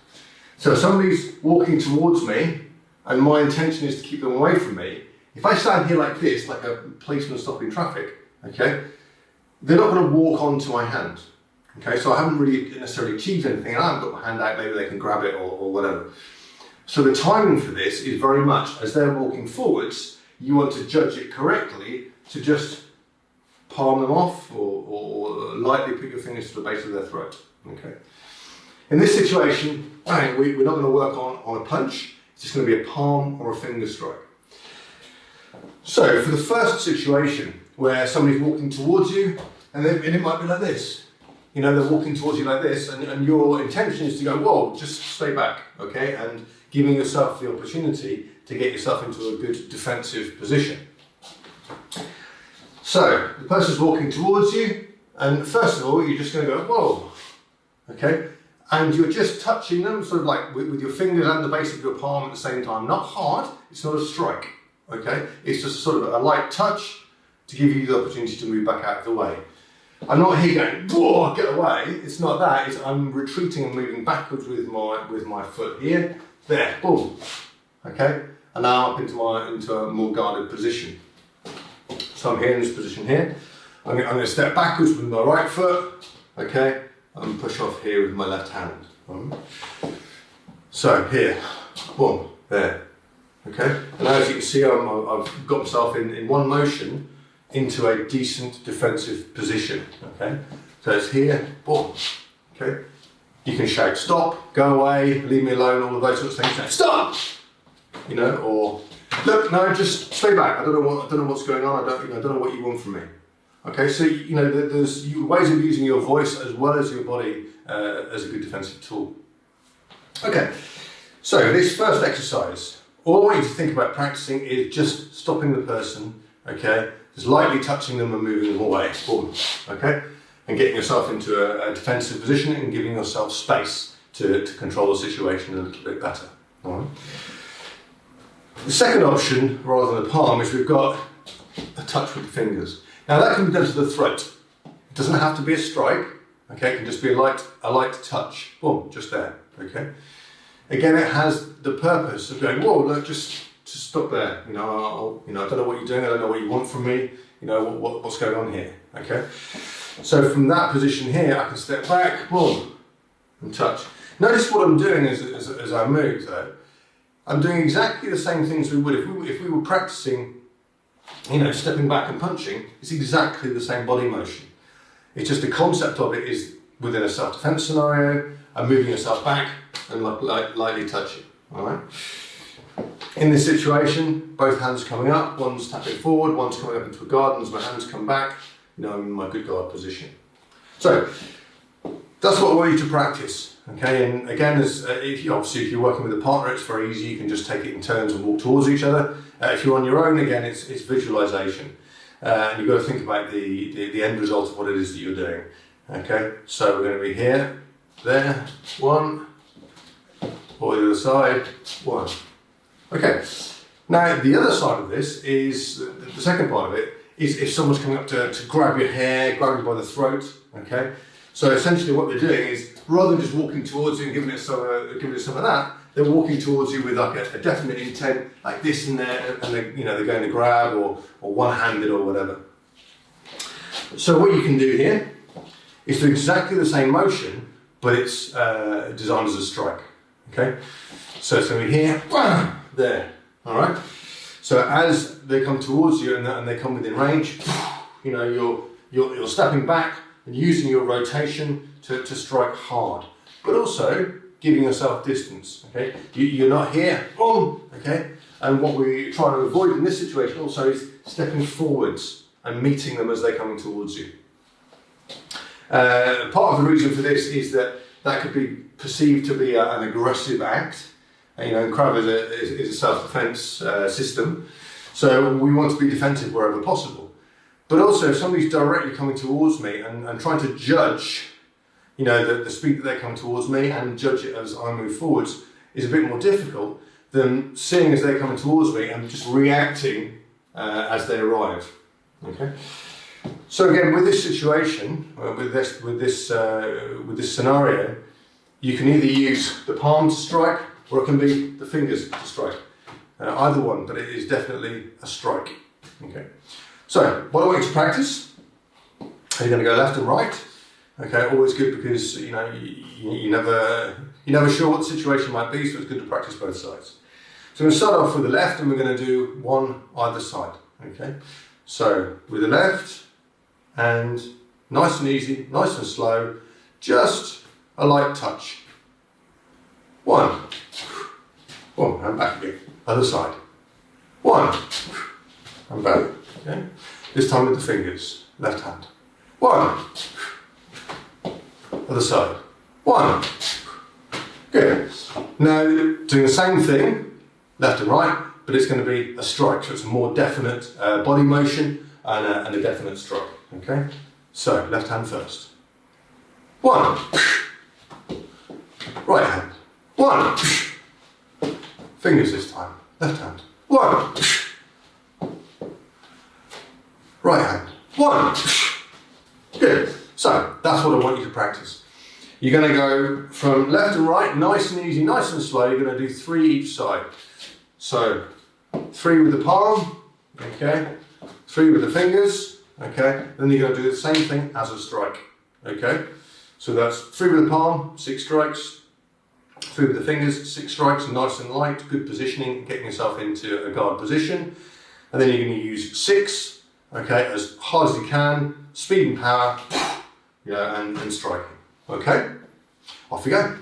So if somebody's walking towards me and my intention is to keep them away from me, if I stand here like this, like a policeman stopping traffic, okay, they're not going to walk onto my hand. Okay, so I haven't really necessarily achieved anything, and I haven't got my hand out, maybe they can grab it or whatever. So the timing for this is very much, as they're walking forwards, you want to judge it correctly to just palm them off or lightly put your fingers to the base of their throat. Okay. In this situation, we're not going to work on a punch, it's just going to be a palm or a finger strike. So for the first situation where somebody's walking towards you, and it might be like this. You know, they're walking towards you like this, and your intention is to go, whoa, just stay back, okay? And giving yourself the opportunity to get yourself into a good defensive position. So, the person's walking towards you, and first of all, you're just going to go, whoa, okay? And you're just touching them, sort of like with your fingers and the base of your palm at the same time. Not hard, it's not a strike, okay? It's just sort of a light touch to give you the opportunity to move back out of the way. I'm not here going, whoa, get away. It's not that. It's I'm retreating and moving backwards with my foot here. There, boom. Okay, and now up into a more guarded position. So I'm here in this position here. I'm going to step backwards with my right foot. Okay, and push off here with my left hand. So here, boom, there. Okay, and as you can see, I've got myself in one motion into a decent defensive position, okay? So it's here, boom, okay? You can shout, stop, go away, leave me alone, all of those sorts of things. Say, stop! You know, or, look, no, just stay back. I don't know what's going on, I don't know what you want from me. Okay, so, you know, there's ways of using your voice as well as your body as a good defensive tool. Okay, so this first exercise, all I want you to think about practicing is just stopping the person, okay? Just lightly touching them and moving them away, boom, okay? And getting yourself into a defensive position and giving yourself space to control the situation a little bit better. All right? The second option, rather than a palm, is we've got a touch with the fingers. Now that can be done to the throat. It doesn't have to be a strike, okay? It can just be a light touch, boom, just there, okay? Again, it has the purpose of going, whoa, look, just stop there. You know, I don't know what you're doing. I don't know what you want from me. You know, what's going on here? Okay. So from that position here, I can step back, boom, and touch. Notice what I'm doing as I move, though. I'm doing exactly the same things we would if we were practicing, stepping back and punching. It's exactly the same body motion. It's just the concept of it is within a self-defense scenario and moving yourself back and lightly touching. All right. In this situation, both hands coming up, one's tapping forward, one's coming up into a guard, and as my hands come back, I'm in my good guard position. So that's what I want you to practice. Okay, and again, if you're working with a partner, it's very easy. You can just take it in turns and walk towards each other. If you're on your own, again, it's visualization, and you've got to think about the end result of what it is that you're doing. Okay, so we're going to be here, there, one, or the other side, one. Okay, now the other side of this is, the second part of it, is if someone's coming up to grab your hair, grab you by the throat, okay? So essentially what they're doing is, rather than just walking towards you and giving it some of that, they're walking towards you with like a definite intent, like this and there, and they're going to grab or one-handed or whatever. So what you can do here is do exactly the same motion, but it's designed as a strike, okay? So it's going to be here, there, all right? So as they come towards you and they come within range, you're stepping back and using your rotation to strike hard, but also giving yourself distance, okay? You're not here, boom, okay? And what we're trying to avoid in this situation also is stepping forwards and meeting them as they're coming towards you. Part of the reason for this is that could be perceived to be an aggressive act. Krav is a self-defense system, so we want to be defensive wherever possible. But also, if somebody's directly coming towards me and trying to judge, the speed that they come towards me and judge it as I move forwards is a bit more difficult than seeing as they're coming towards me and just reacting as they arrive. Okay. So again, with this situation, with this scenario, you can either use the palm to strike, or it can be the fingers to strike. Either one, but it is definitely a strike. Okay. So, what I want you to practice, you're going to go left and right. Okay, always good because you're never sure what the situation might be, so it's good to practice both sides. So we're going to start off with the left, and we're going to do one either side. Okay. So with the left, and nice and easy, nice and slow, just a light touch. One, and back again. Other side. One, and back. Okay. This time with the fingers. Left hand. One. Other side. One. Good. Now doing the same thing, left and right, but it's going to be a strike, so it's a more definite body motion and a definite strike. Okay. So left hand first. One. Right hand. One. Fingers this time. Left hand. One. Right hand. One. Good. So that's what I want you to practice. You're going to go from left and right, nice and easy, nice and slow. You're going to do 3 each side. So 3 with the palm, okay. 3 with the fingers, okay. Then you're going to do the same thing as a strike, okay. So that's 3 with the palm, 6 strikes. 3 with the fingers, 6 strikes, nice and light, good positioning, getting yourself into a guard position. And then you're going to use 6, okay, as hard as you can, speed and power, and striking. Okay, off you go.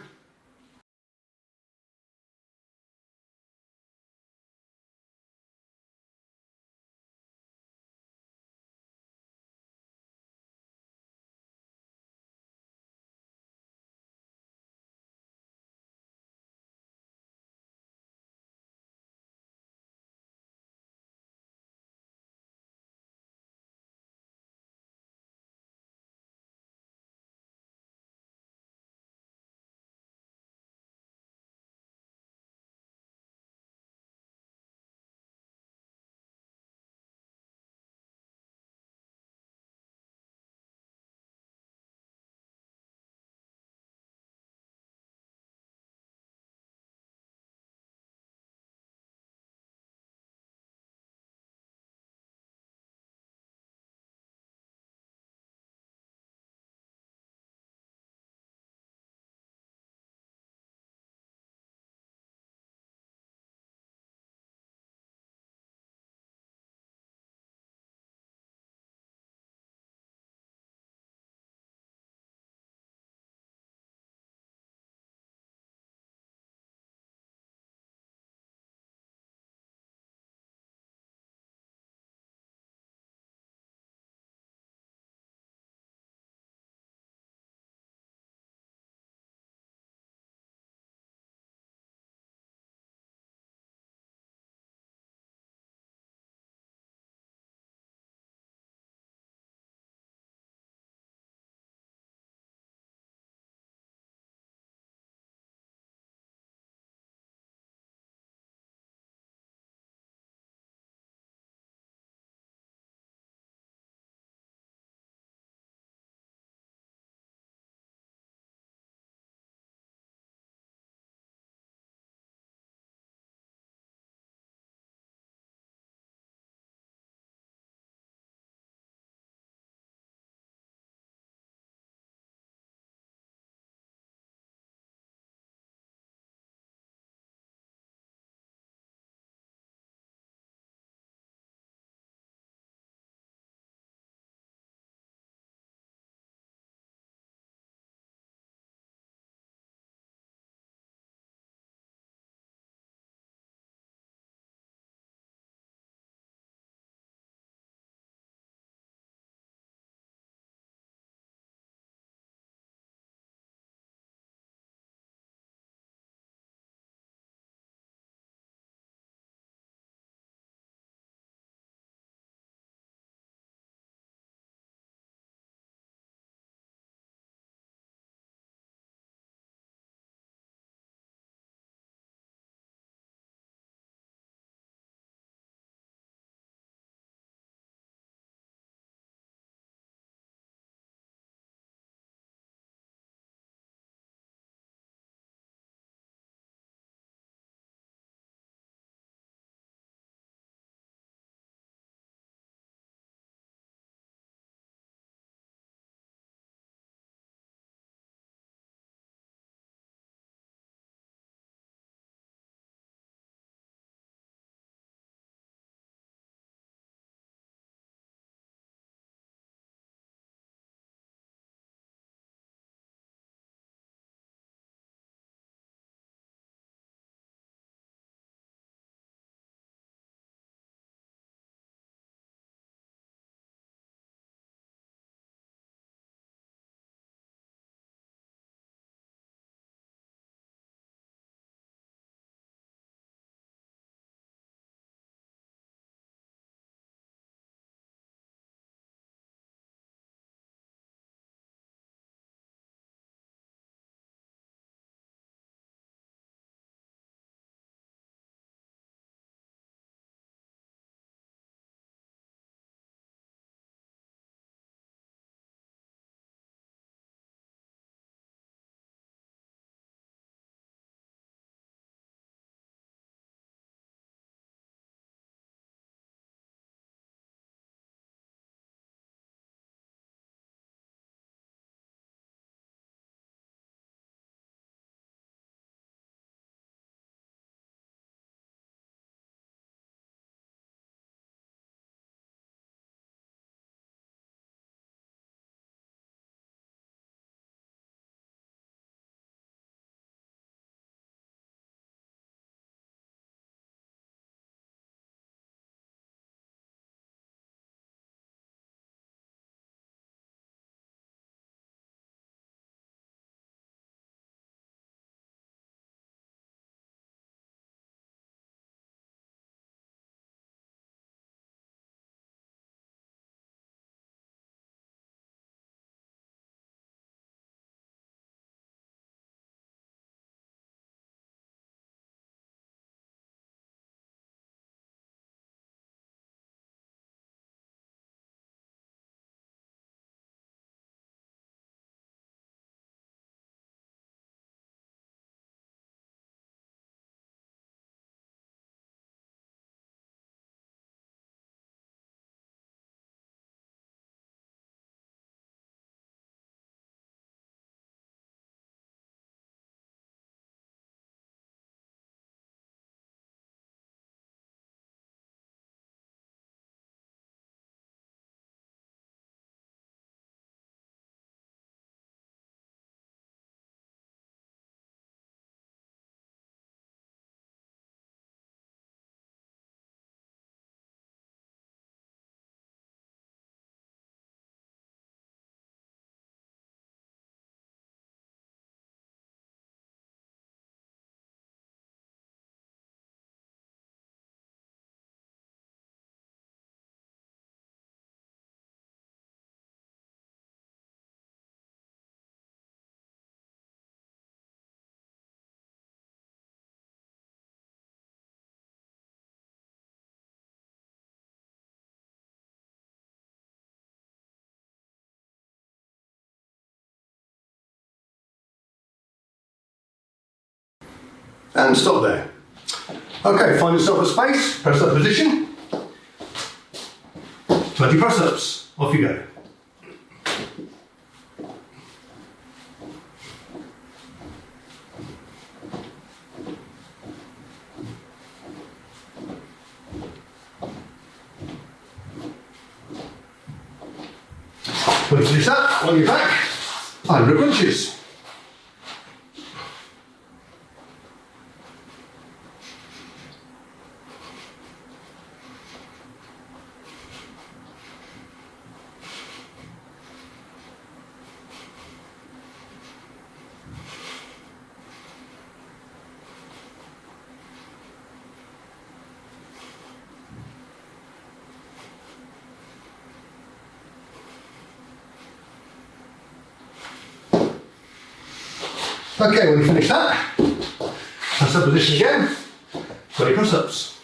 And stop there. Okay, find yourself a space, press up position. 20 press-ups, off you go. When you finish that, on your back, 100 crunches. Okay, when you finish that, press up position again, 20 press-ups.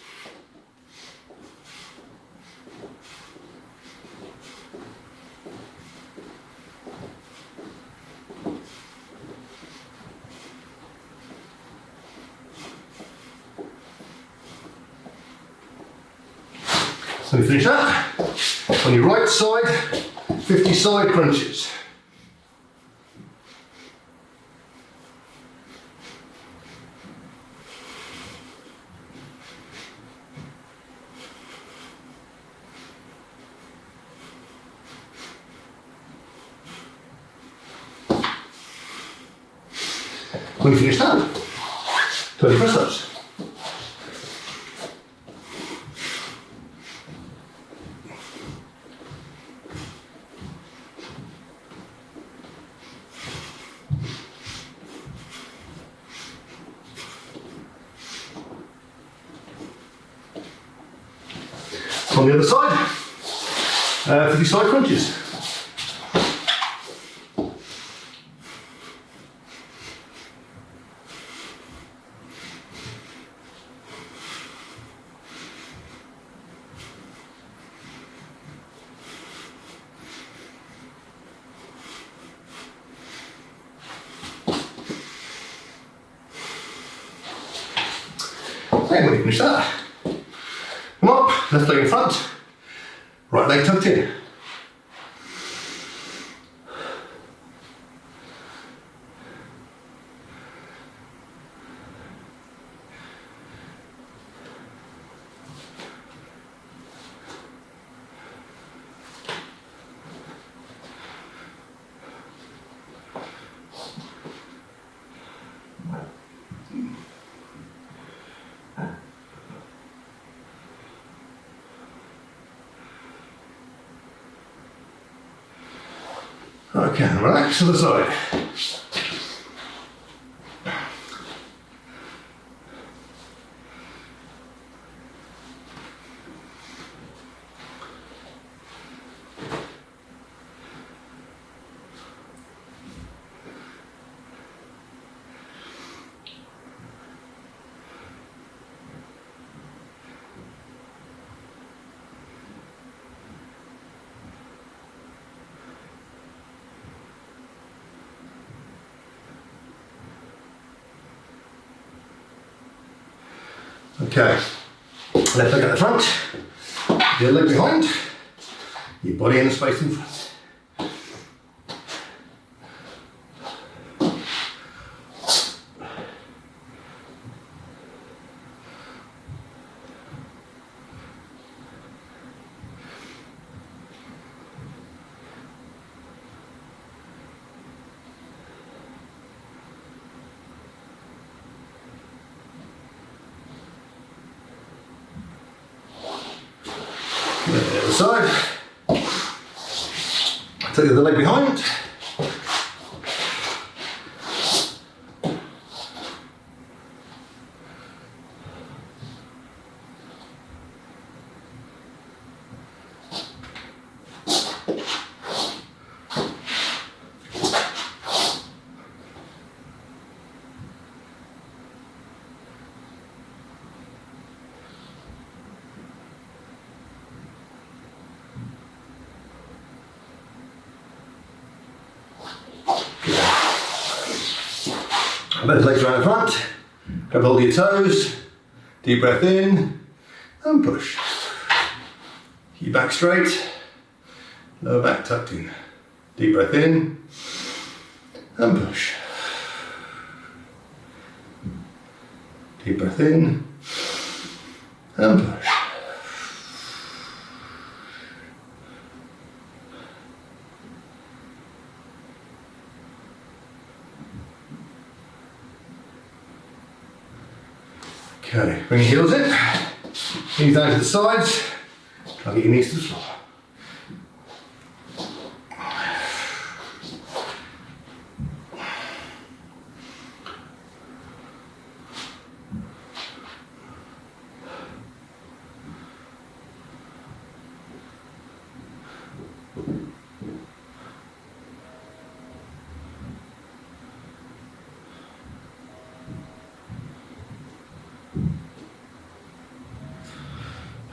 When you finish that, on your right side, 50 side crunches. When you finish that, 20 press-ups. On the other side, 50 side crunches. And when you finish that, come up, left leg in front, right leg tucked in. Okay, and relax to the side. Okay, left leg at the front, your leg behind, your body in the space in front. The other side. Take the other leg behind. Both legs around the front, Grab hold of your toes, deep breath in, and push. Keep your back straight, lower back tucked in. Deep breath in, and push. Deep breath in, and push. Okay, bring your heels in, knees down to the sides, try to get your knees to the floor.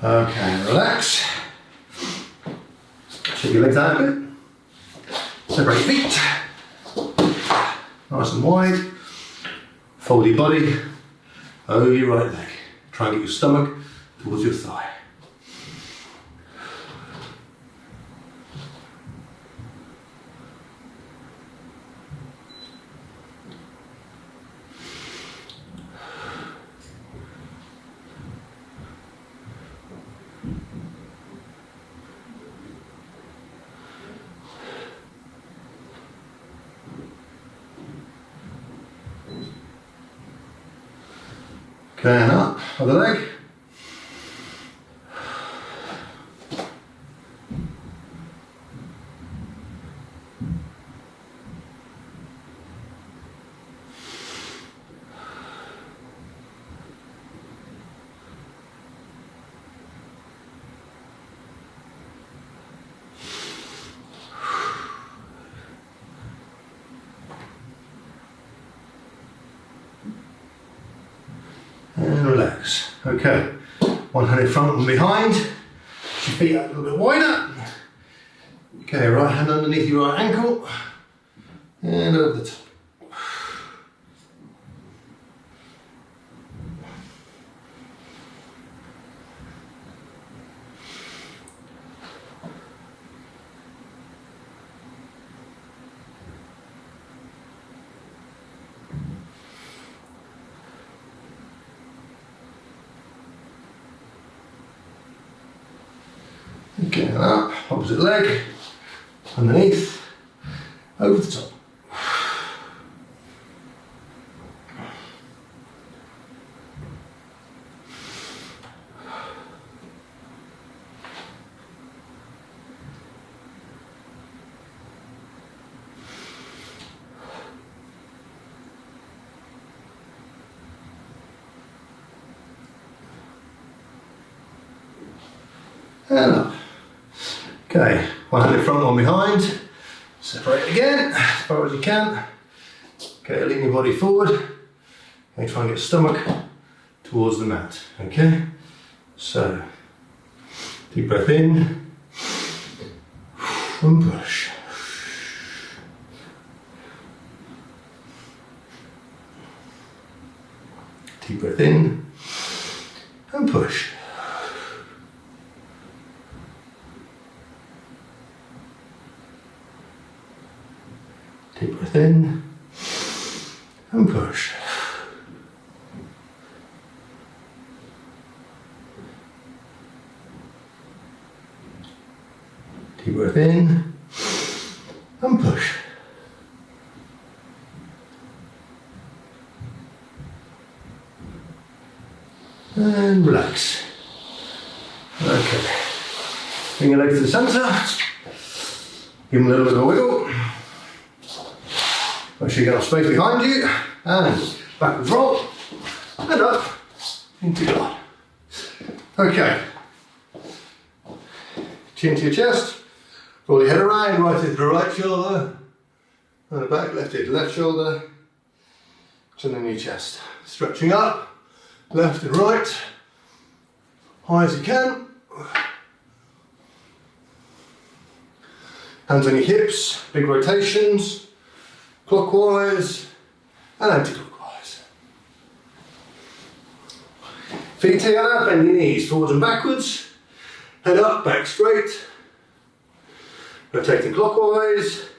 Okay, relax. Shake your legs out a bit. Separate your feet. Nice and wide. Fold your body over your right leg. Try and get your stomach towards your thigh. Okay, and up, other leg. And relax. Okay, one hand in front, one behind. Push your feet out a little bit wider. Okay, right hand underneath your right ankle. And over the top. Okay, and up, opposite leg, underneath, over the top. And up. Okay, one hand in front, one behind. Separate again, as far as you can. Okay, lean your body forward. Okay, try and get stomach towards the mat. Okay, so deep breath in and push. Deep breath in and push. Deep breath in and push. Deep breath in and push. And relax. Okay. Bring your legs to the centre. Give them a little bit of a wiggle. Make sure you get enough space behind you, and backwards roll, and up, into God. Okay, chin to your chest, roll your head around, right hip to the right shoulder, and the back, left hip to left shoulder, chin in your chest. Stretching up, left and right, high as you can. Hands on your hips, big rotations. Clockwise and anti-clockwise. Feet together, bend your knees forwards and backwards. Head up, back straight. Rotating clockwise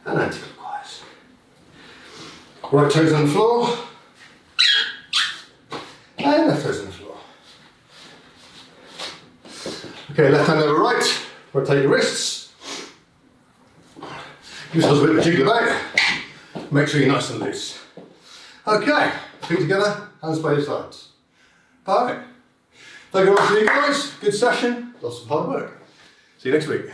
and anti-clockwise. Right toes on the floor. And left toes on the floor. Okay, left hand over right. Rotate your wrists. Give yourselves a bit of a jiggle about. Make sure you're nice and loose. Okay, feet together, hands by your sides. Perfect. Thank you very much for you guys. Good session. Lots of hard work. See you next week.